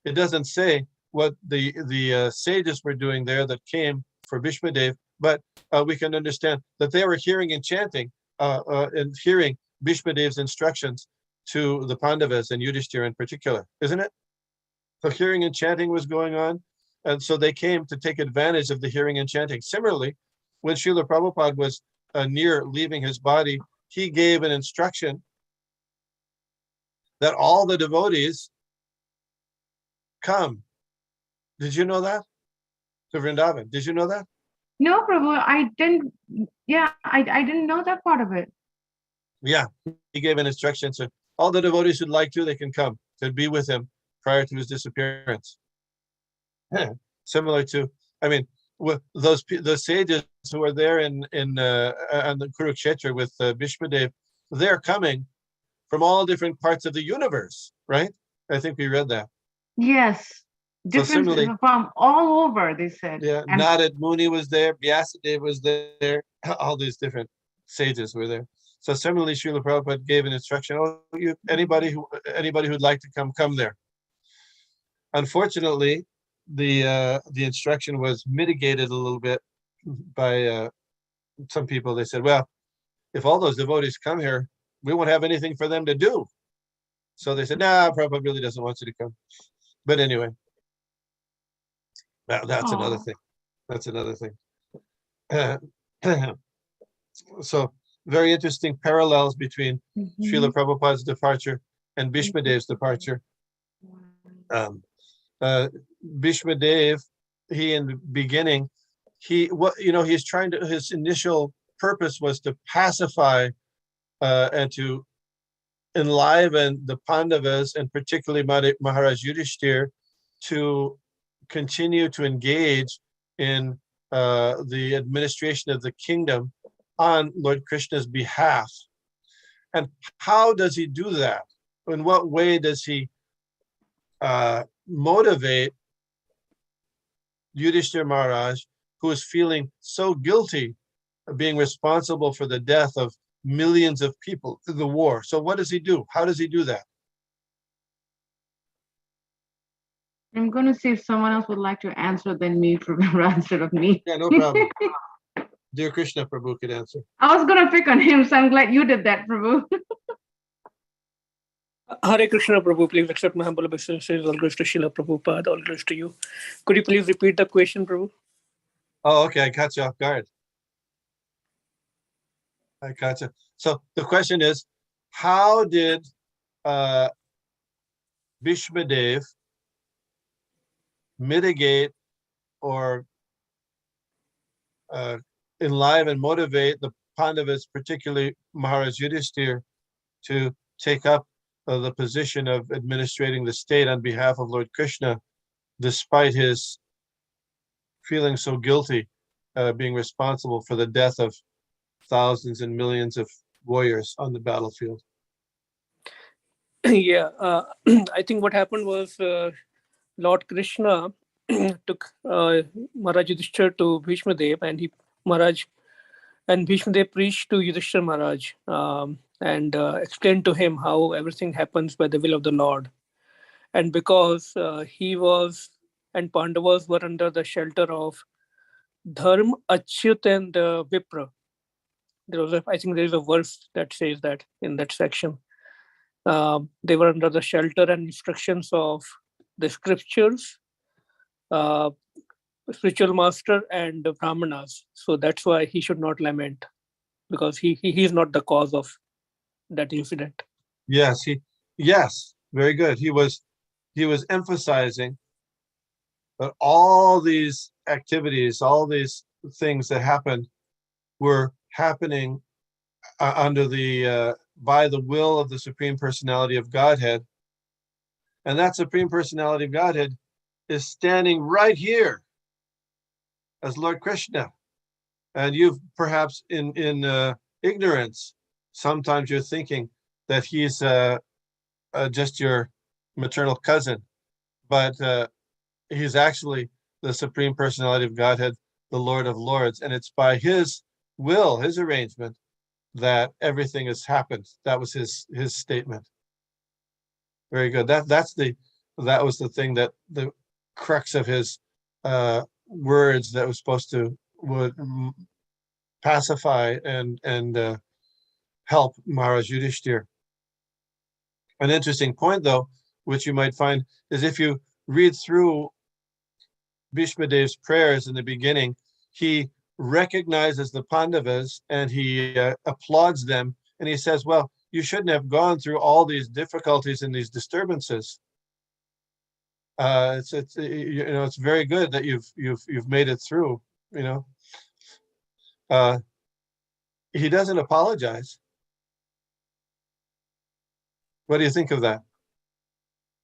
It doesn't say what the sages were doing there that came for Bhishmadev, but we can understand that they were hearing and chanting and hearing Bhishmadev's instructions to the Pandavas and Yudhishthira in particular, isn't it? So hearing and chanting was going on, and so they came to take advantage of the hearing and chanting. Similarly, when Srila Prabhupada was near leaving his body, he gave an instruction that all the devotees come. Did you know that? To Vrindavan. Did you know that? No, Prabhu, I didn't. Yeah, I didn't know that part of it. Yeah, he gave an instruction to all the devotees who'd like to, they can come to be with him prior to his disappearance. Similar to, with those sages who are there in the Kurukshetra with Bhishmadev, they're coming from all different parts of the universe, right? I think we read that. Yes. Different from all over, they said. Yeah, Narad Muni was there, Vyasadeva was there, all these different sages were there. So similarly, Srila Prabhupada gave an instruction, anybody who'd like to come there. Unfortunately, the instruction was mitigated a little bit by some people. They said, well, if all those devotees come here, we won't have anything for them to do. So they said, nah, Prabhupada really doesn't want you to come. But anyway, that's another thing. That's another thing. So very interesting parallels between Srila Prabhupada's departure and Bhishmadev's departure. Bhishmadev, he in the beginning, he's trying to, his initial purpose was to pacify and to enliven the Pandavas, and particularly Maharaj Yudhishthira, to continue to engage in the administration of the kingdom on Lord Krishna's behalf. And how does he do that? In what way does he motivate Yudhishthira Maharaj, who is feeling so guilty of being responsible for the death of millions of people in the war? So what does he do? How does he do that? I'm going to see if someone else would like to answer than me instead of me. Yeah, no problem. Dear Krishna, Prabhu could answer. I was going to pick on him, so I'm glad you did that, Prabhu. Hare Krishna, Prabhu. Please accept my humble obeisances. All glories to Srila Prabhupada. All glories to you. Could you please repeat the question, Prabhu? Oh, okay. I caught you off guard. I caught you. So the question is, how did Bhishmadev mitigate or enliven, motivate the Pandavas, particularly Maharaj Yudhishthir, to take up the position of administrating the state on behalf of Lord Krishna, despite his feeling so guilty, being responsible for the death of thousands and millions of warriors on the battlefield. Yeah, I think what happened was Lord Krishna took Maharaj Yudhishthir to Bhishma Dev, and Bhishma Dev preached to Yudhishthir Maharaj and explained to him how everything happens by the will of the Lord. And because he was and Pandavas were under the shelter of Dharma, Achyut, and Vipra. I think there is a verse that says that in that section. They were under the shelter and instructions of the scriptures, spiritual master, and the brahmanas. So that's why he should not lament, because he is not the cause of that incident. Yes, yes, very good. He was emphasizing that all these activities, all these things that happened were happening under the by the will of the Supreme Personality of Godhead. And that Supreme Personality of Godhead is standing right here as Lord Krishna. And you've perhaps in ignorance, sometimes you're thinking that he's just your maternal cousin, but he's actually the Supreme Personality of Godhead, the Lord of Lords. And it's by his will, his arrangement, that everything has happened. That was his statement. Very good. That was the thing, that the crux of his words that was supposed to would pacify and help Maharaj Yudhishthir. An interesting point, though, which you might find, is if you read through Bhishma Dev's prayers in the beginning, he recognizes the Pandavas and he applauds them, and he says, well, you shouldn't have gone through all these difficulties and these disturbances. It's very good that you've made it through. He doesn't apologize. What do you think of that?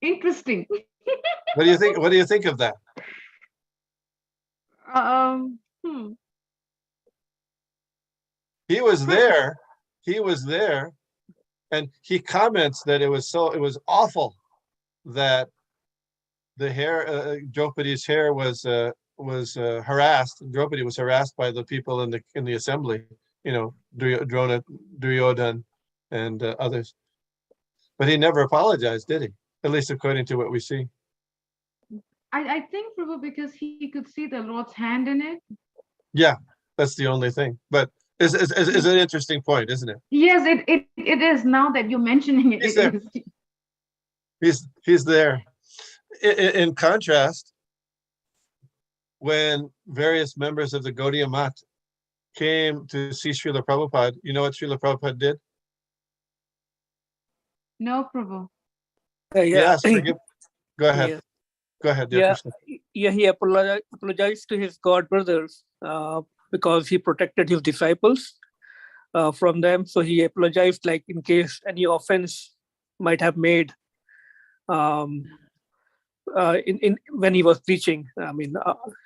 Interesting. What do you think? What do you think of that? He was there. He was there, and he comments that it was awful that the hair, Draupadi's hair was harassed. Draupadi was harassed by the people in the assembly. Drona, Duryodhan, and others. But he never apologized, did he? At least according to what we see. I think, Prabhu, because he could see the Lord's hand in it. Yeah, that's the only thing. But it's an interesting point, isn't it? Yes, it is. Now that you're mentioning it, He's there. He's there. In contrast, when various members of the Gaudiya Math came to see Srila Prabhupada, you know what Srila Prabhupada did? No, Prabhu. Yes, forgive. Go ahead. Yeah. Go ahead, dear Krishna. Yeah, he apologized to his god brothers because he protected his disciples from them. So he apologized, like in case any offense might have made in when he was preaching. I mean,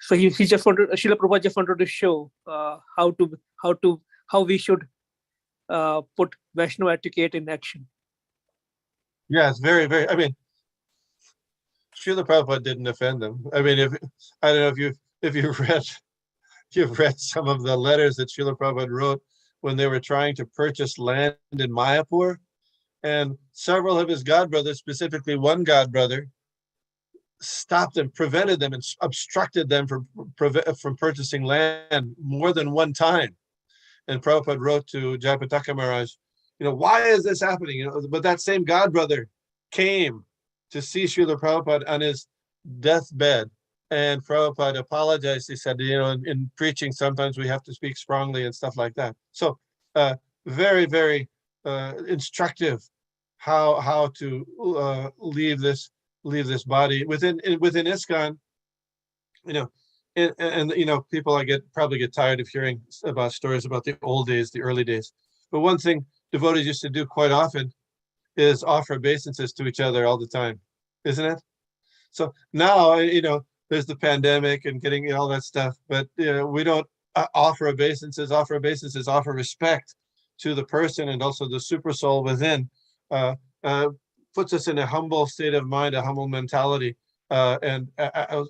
so he just wanted, Srila Prabhupada just wanted to show how we should put Vaishnava etiquette in action. Yes, very, very. I mean, Srila Prabhupada didn't offend them. I mean, I don't know if you've read some of the letters that Srila Prabhupada wrote when they were trying to purchase land in Mayapur, and several of his godbrothers, specifically one godbrother, stopped them, prevented them, and obstructed them from purchasing land more than one time. And Prabhupada wrote to Jayapataka Maharaj, why is this happening? But that same God brother came to see Srila Prabhupada on his deathbed, and Prabhupada apologized. He said, in preaching, sometimes we have to speak strongly and stuff like that. So very, very instructive how to leave this body within ISKCON. And people probably get tired of hearing about stories about the old days, the early days. But one thing devotees used to do quite often is offer obeisances to each other all the time, isn't it? So now, there's the pandemic and getting all that stuff, but we don't offer obeisances. Offer respect to the person and also the super soul within. Puts us in a humble state of mind, a humble mentality. And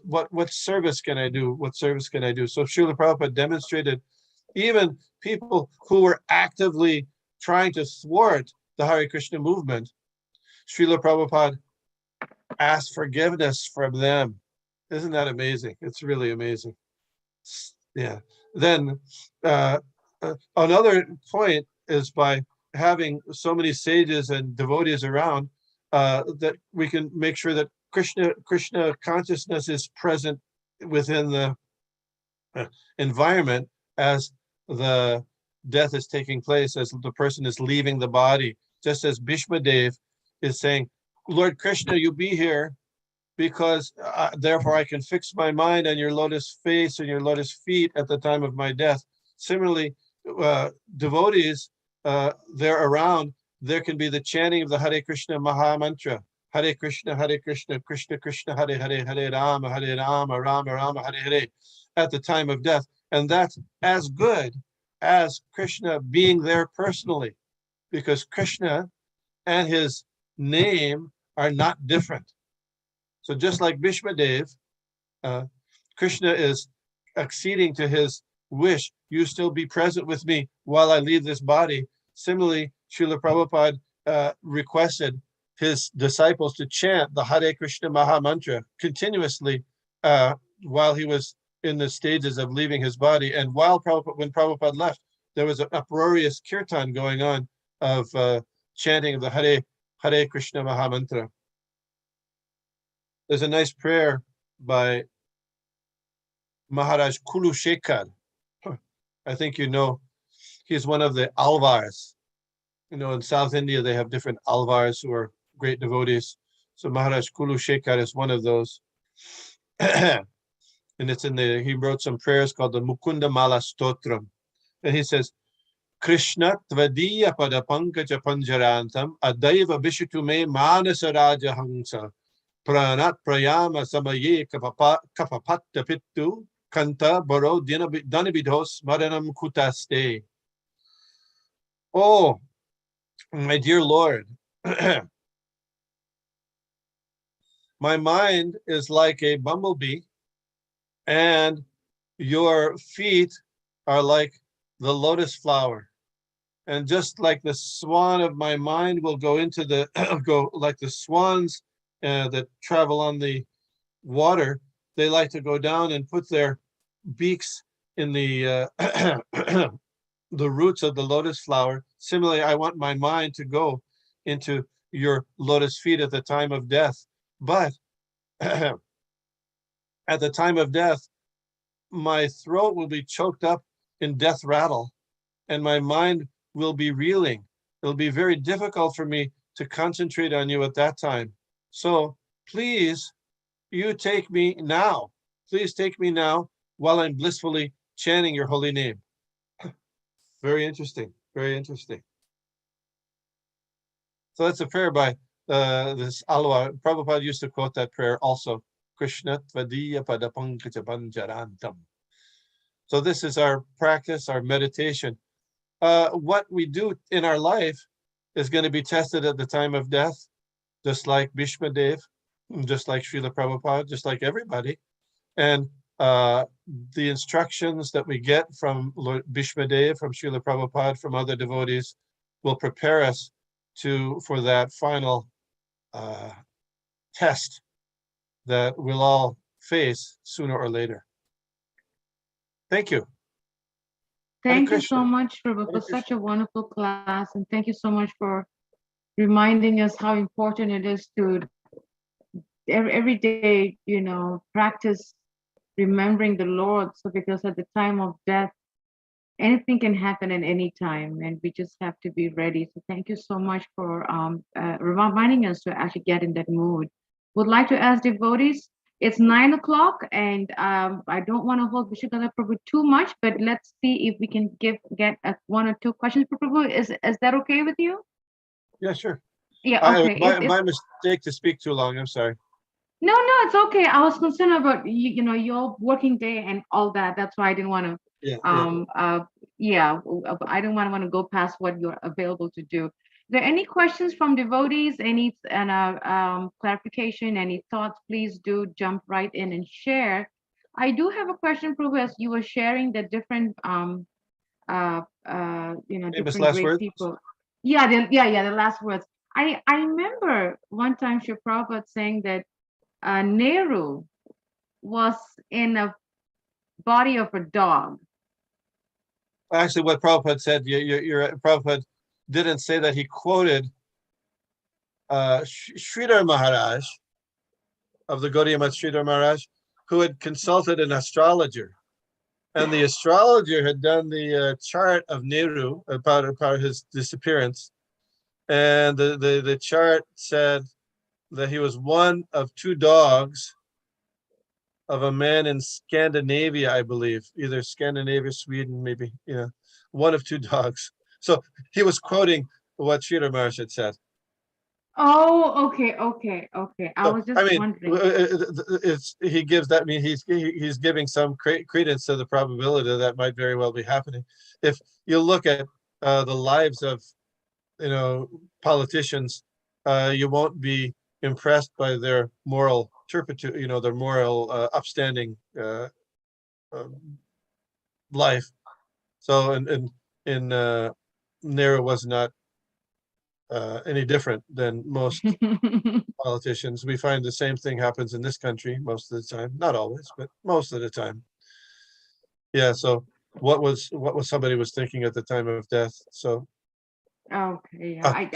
what service can I do? What service can I do? So Srila Prabhupada demonstrated even people who were actively trying to thwart the Hare Krishna movement. Srila Prabhupada asked forgiveness from them. Isn't that amazing? It's really amazing. Yeah. Then another point is by having so many sages and devotees around, that we can make sure that Krishna consciousness is present within the environment as the death is taking place, as the person is leaving the body. Just as Bhishma Dev is saying, Lord Krishna, you be here because therefore I can fix my mind on your lotus face and your lotus feet at the time of my death. Similarly, devotees, they're around, there can be the chanting of the Hare Krishna Maha Mantra. Hare Krishna, Krishna Krishna, Hare Hare, Hare Rama, Rama Rama, Hare Hare, at the time of death. And that's as good as Krishna being there personally, because Krishna and his name are not different. So just like Bhishma Dev, Krishna is acceding to his wish, you still be present with me while I leave this body. Similarly, Srila Prabhupada requested his disciples to chant the Hare Krishna Maha Mantra continuously while he was in the stages of leaving his body. And when Prabhupada left, there was an uproarious kirtan going on of chanting of the Hare Krishna Maha Mantra. There's a nice prayer by Maharaj Kulu Shekhar. I think he's one of the Alvars. In South India, they have different Alvars who are great devotees. So Maharaj Kulu Shekhar is one of those. And it's he wrote some prayers called the Mukunda Malastotram. And he says, Krishna tvadiya pada pankaja panjarantam adaiva bishutu me manasa raja hangsa pranat prayama samaye kapapatta pittu kanta baro danabidhos maranam kutaste. Oh, my dear Lord, my mind is like a bumblebee, and your feet are like the lotus flower. And just like the swan of my mind will go into go like the swans that travel on the water, they like to go down and put their beaks in the the roots of the lotus flower. Similarly, I want my mind to go into your lotus feet at the time of death. But at the time of death, my throat will be choked up in death rattle, and my mind will be reeling. It'll be very difficult for me to concentrate on you at that time. So please, you take me now. Please take me now while I'm blissfully chanting your holy name. Very interesting. Very interesting. So that's a prayer by this Alwa. Prabhupada used to quote that prayer also. Krishna tvadiya pada pankaja panjarantam. So this is our practice, our meditation. What we do in our life is going to be tested at the time of death, just like Bhishma Dev, just like Srila Prabhupada, just like everybody. And the instructions that we get from Lord Bhishma Dev, from Srila Prabhupada, from other devotees, will prepare us for that final test that we'll all face sooner or later. Thank you. Thank you Krishna. so much, Prabhu, Hare for such Krishna. a wonderful class. And thank you so much for reminding us how important it is to every day, practice remembering the Lord. So because at the time of death, anything can happen at any time, and we just have to be ready. So thank you so much for reminding us to actually get in that mood. Would like to ask devotees, it's 9 o'clock, and I don't want to hold Visnugada Prabhu too much, but let's see if we can get one or two questions for Prabhu. Is that okay with you? Yeah, sure. Yeah, okay. My mistake to speak too long. I'm sorry. No, it's okay. I was concerned about your working day and all that. That's why I didn't want to. I don't want to go past what you're available to do. Are there any questions from devotees? Any clarification? Any thoughts? Please do jump right in and share. I do have a question, Prabhu, as you were sharing the different different last great words? people. Yeah, the last words. I remember one time Shri Prabhupada saying that Nehru was in a body of a dog. Actually, what Prabhupada said, Prabhupada didn't say that. He quoted Sridhar Maharaj of the Gaudiya Math Sridhar Maharaj, who had consulted an astrologer. And the astrologer had done the chart of Nehru about his disappearance. And the chart said that he was one of two dogs of a man in Scandinavia, I believe, either Scandinavia, Sweden, maybe, one of two dogs. So he was quoting what Sridhar Maharaj had said. Oh, okay. I was just wondering. He gives that. I mean, he's giving some credence to the probability that might very well be happening. If you look at the lives of, politicians, you won't be impressed by their moral turpitude, their moral upstanding life. So, in Nehru was not any different than most politicians. We find the same thing happens in this country most of the time. Not always, but most of the time. Yeah. So, what was somebody was thinking at the time of death? So. Okay. Yeah. I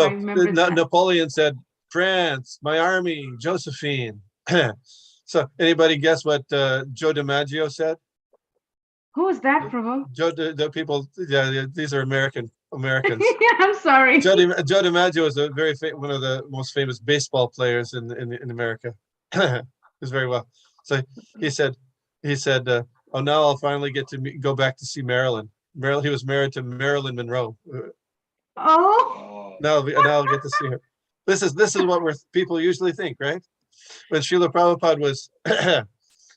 remember that. Napoleon said, "France, my army, Josephine." So, anybody guess what Joe DiMaggio said? Who is that, Prabhu? Joe, the people. Yeah, these are Americans. I'm sorry. Joe DiMaggio is one of the most famous baseball players in America. He's very well. So he said, "Oh, now I'll finally get to go back to see Marilyn." He was married to Marilyn Monroe. Oh. Now I'll get to see her. This is what people usually think, right? When Srila Prabhupada was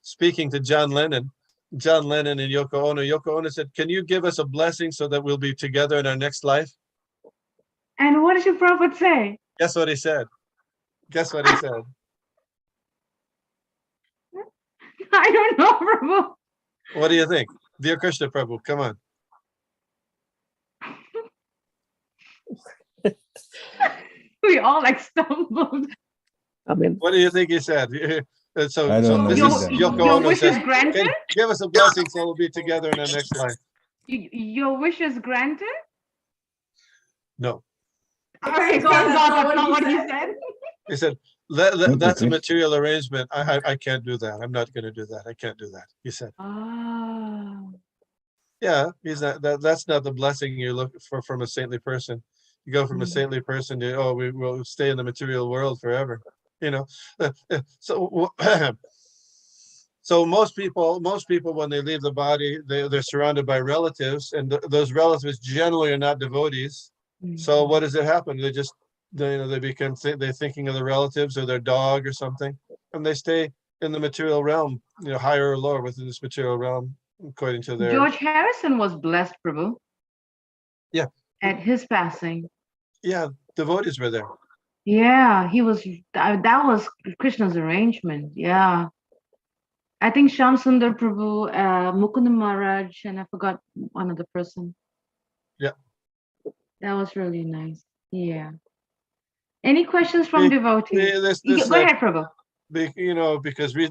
speaking to John Lennon and Yoko Ono said, "Can you give us a blessing so that we'll be together in our next life?" And what did your Prabhupada say? Guess what he said? I don't know, Prabhu. What do you think? Dear Krishna Prabhu, come on. We all stumbled. I mean, what do you think he said? So I don't know this is either. Yoko Your Ono wish says, is granted? give us a blessing so we'll be together in our next life. Your wish is granted? No. Okay, that's not what he said. He said, that's a material arrangement. I can't do that. I'm not going to do that. I can't do that. He said. Oh. Yeah, he's not. That's not the blessing you look for from a saintly person. You go from a saintly person to we will stay in the material world forever. So so most people when they leave the body, they're surrounded by relatives, and those relatives generally are not devotees. So what does it happen? They just they become they're thinking of the relatives or their dog or something, and they stay in the material realm, higher or lower within this material realm, according to their. George Harrison was blessed, Prabhu. Yeah. At his passing. Yeah, devotees were there. Yeah, he was. That was Krishna's arrangement. Yeah. I think Shyam Sundar Prabhu, Mukunda Maharaj, and I forgot one other person. Yeah. That was really nice. Yeah. Any questions from devotees? Go ahead, Prabhu. because we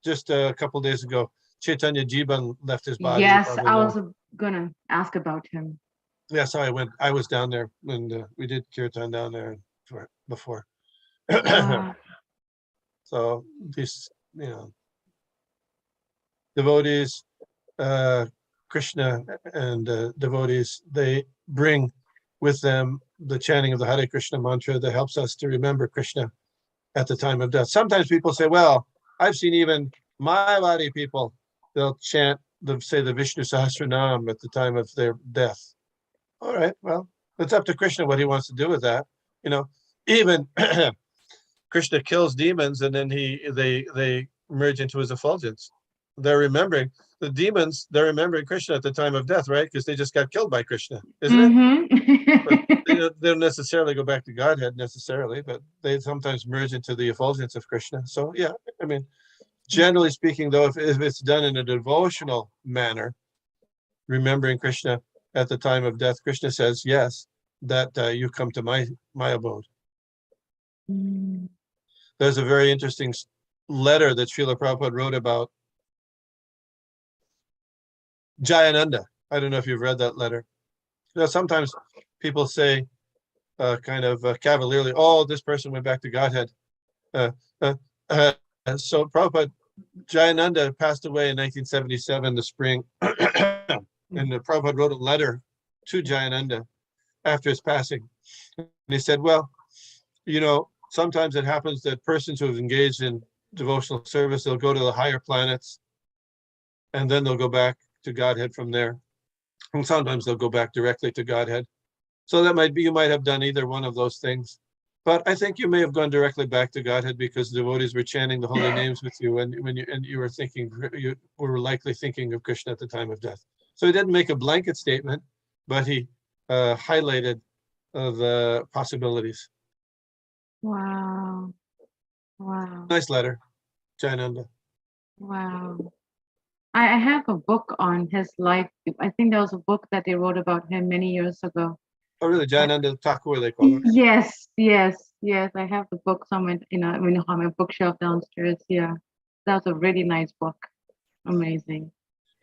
just a couple days ago, Chaitanya Jivan left his body. Yes, I was gonna ask about him. Yeah, so I was down there, and we did kirtan down there before. So these, devotees, Krishna and devotees, they bring with them the chanting of the Hare Krishna mantra that helps us to remember Krishna at the time of death. Sometimes people say, well, I've seen even Mayavadi people, they'll chant, say the Vishnu Sahasranam at the time of their death. All right, well, it's up to Krishna what he wants to do with that. Even Krishna kills demons, and then they merge into his effulgence. They're remembering the demons. They're remembering Krishna at the time of death, right? Because they just got killed by Krishna, isn't it? But they don't necessarily go back to Godhead necessarily, but they sometimes merge into the effulgence of Krishna. So yeah, I mean, generally speaking, though, if it's done in a devotional manner, remembering Krishna at the time of death, Krishna says, yes, that you come to my abode. There's a very interesting letter that Srila Prabhupada wrote about Jayananda. I don't know if you've read that letter. Sometimes people say, kind of cavalierly, oh, this person went back to Godhead. So Prabhupada, Jayananda passed away in 1977, the spring, and Prabhupada wrote a letter to Jayananda after his passing. And he said, well, sometimes it happens that persons who have engaged in devotional service, they'll go to the higher planets, and then they'll go back to Godhead from there. And sometimes they'll go back directly to Godhead. So you might have done either one of those things. But I think you may have gone directly back to Godhead because devotees were chanting the holy names with you, and you were likely thinking of Krishna at the time of death. So he didn't make a blanket statement, but he highlighted the possibilities. Wow. Nice letter, Jayananda. Wow. I have a book on his life. I think there was a book that they wrote about him many years ago. Oh, really? Jayananda Thakur, they call it. Yes. I have the book somewhere on my bookshelf downstairs. Yeah, that was a really nice book. Amazing.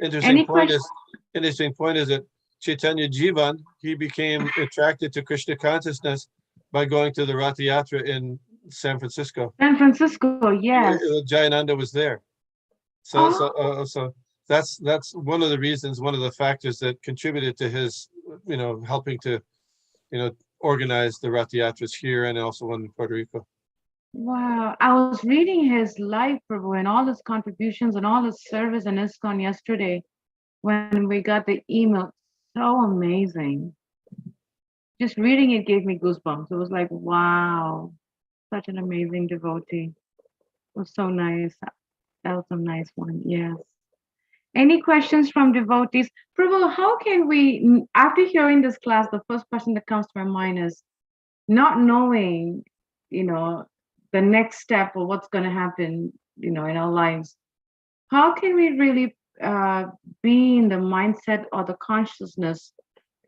Interesting point is that Chaitanya Jivan, he became attracted to Krishna consciousness by going to the Ratha Yatra in San Francisco. Yes. Jayananda was there. So that's one of the reasons, one of the factors that contributed to his, helping to, organize the Ratha Yatras here and also one in Puerto Rico. Wow. I was reading his life, Prabhu, and all his contributions and all his service in ISKCON yesterday when we got the email. So amazing. Just reading it gave me goosebumps. It was like, wow, such an amazing devotee. It was so nice. That was a nice one. Yes. Any questions from devotees? Prabhu, how can we, after hearing this class, the first question that comes to my mind is not knowing, the next step or what's going to happen, in our lives. How can we really be in the mindset or the consciousness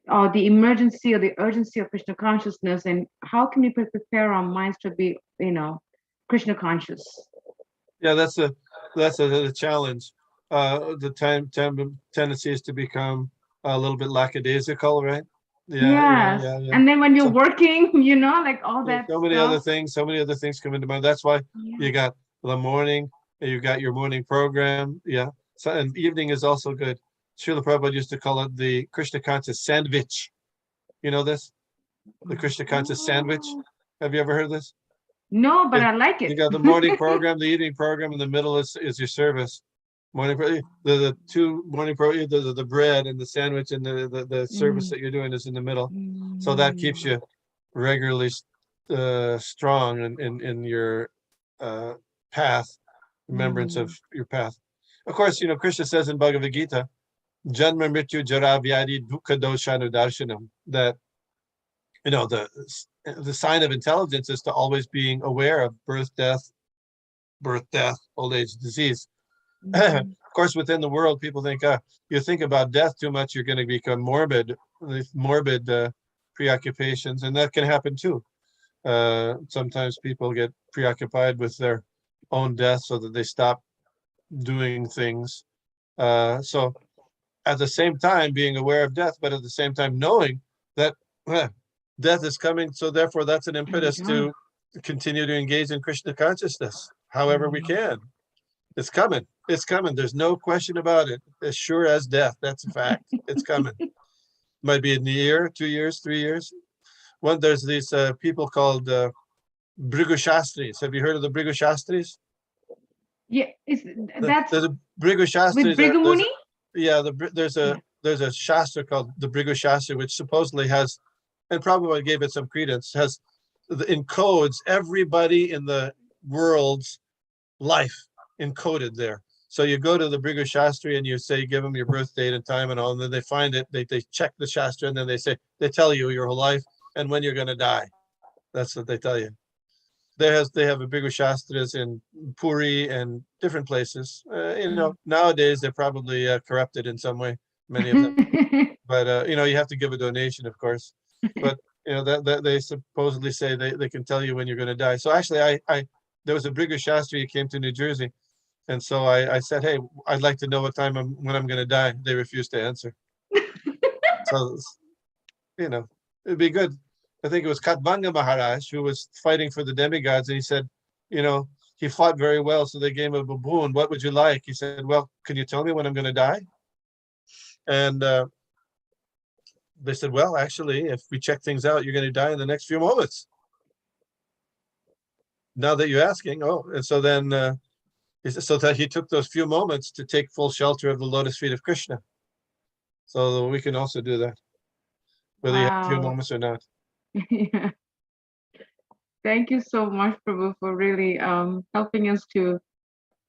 or the emergency or the urgency of Krishna consciousness, and how can we prepare our minds to be, Krishna conscious? Yeah, that's a challenge. The tendency is to become a little bit lackadaisical, right? Yeah. And then when you're working, like all that. So many other things come into mind. That's why you got the morning, you got your morning program. Yeah. So, and evening is also good. Srila Prabhupada used to call it the Krishna conscious sandwich. You know this? The Krishna conscious sandwich. Have you ever heard of this? No, but I like it. You got the morning program, the evening program, in the middle is your service. The two morning programs, the bread and the sandwich and the service that you're doing is in the middle. So that keeps you regularly strong in your path, remembrance of your path. Of course, Krishna says in Bhagavad Gita, Janma Mrityu Jara Vyadi Dukkha Doshanu Darshanam, that the sign of intelligence is to always being aware of birth, death, old age, disease. Of course, within the world, people think, you think about death too much, you're going to become morbid preoccupations, and that can happen too. Sometimes people get preoccupied with their own death so that they stop doing things. So at the same time being aware of death, but at the same time knowing that death is coming. So therefore that's an impetus to continue to engage in Krishna consciousness, however we can. It's coming. It's coming. There's no question about it. As sure as death. That's a fact. It's coming. Might be in a year, 2 years, 3 years. There's these people called Bhrigu Shastris. Have you heard of the Bhrigu Shastris? Yeah, that's There's a Bhrigu Shastris. with Bhrigu Muni? Yeah, there's a Shastra called the Bhrigu Shastra, which supposedly has, and probably gave it some credence, encodes everybody in the world's life encoded there. So you go to the Bhrigu Shastri and you say, give them your birth date and time and all, and then they find it, they check the Shastra, and then they tell you your whole life and when you're going to die. That's what they tell you. They have a Bhrigu Shastras in Puri and different places. Nowadays they're probably corrupted in some way, many of them. But you have to give a donation, of course. But that they supposedly say they can tell you when you're going to die. So actually, I there was a Bhrigu Shastri who came to New Jersey, and so I said, hey, I'd like to know when I'm going to die. They refused to answer. So it'd be good. I think it was Katvanga Maharaj who was fighting for the demigods, and he said, he fought very well, so they gave him a baboon. What would you like? He said, well, can you tell me when I'm going to die? And they said, well, actually, if we check things out, you're going to die in the next few moments. Now that you're asking, and so then so that he took those few moments to take full shelter of the lotus feet of Krishna. So we can also do that, whether you have a few moments or not. Yeah. Thank you so much, Prabhu, for really helping us to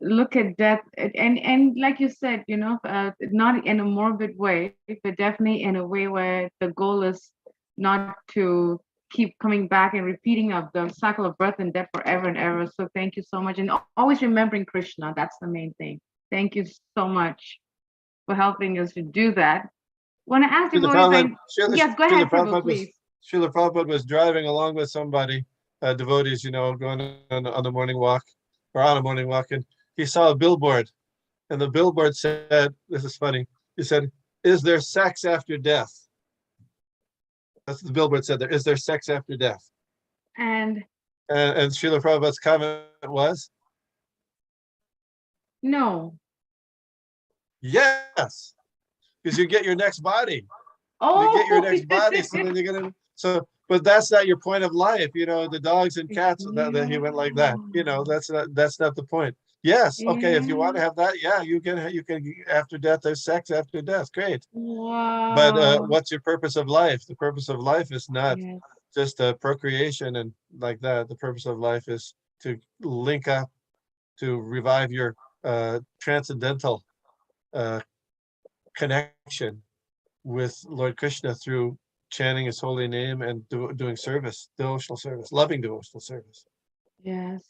look at death and like you said, not in a morbid way, but definitely in a way where the goal is not to keep coming back and repeating of the cycle of birth and death forever and ever. So thank you so much, and always remembering Krishna. That's the main thing. Thank you so much for helping us to do that. When I asked you, yes, go ahead, Prabhu, please. Srila Prabhupada was driving along with somebody, devotees, going on the morning walk or on a morning walk, and he saw a billboard, and the billboard said, this is funny, he said, is there sex after death? That's what the billboard said there, is there sex after death? And Srila Prabhupada's comment was? No. Yes, because you get your next body. Oh. You get your next body, so then you're going to, but that's not your point of life, the dogs and cats, that he went like that, that's not the point. Yes, okay, if you want to have that, yeah, you can after death, there's sex after death, great. Wow. But what's your purpose of life? The purpose of life is not just procreation and like that. The purpose of life is to link up, to revive your transcendental connection with Lord Krishna through chanting his holy name and doing service, devotional service, loving devotional service. Yes.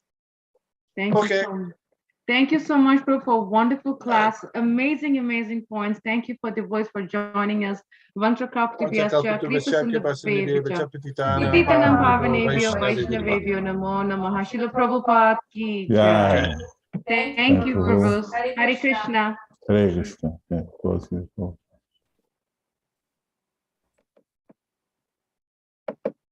Thank you so much. Thank you so much, Prabhu, for a wonderful class. Amazing points. Thank you for the voice for joining us. Vantrakraptivyascha, Kripasindavedcha, Patitanam Pavanebhyo, Vaishnavebhyo, Namo Namaha. Srila Prabhupada ki jai. Thank you, Prabhu. Hare Krishna. Hare Krishna. Yeah,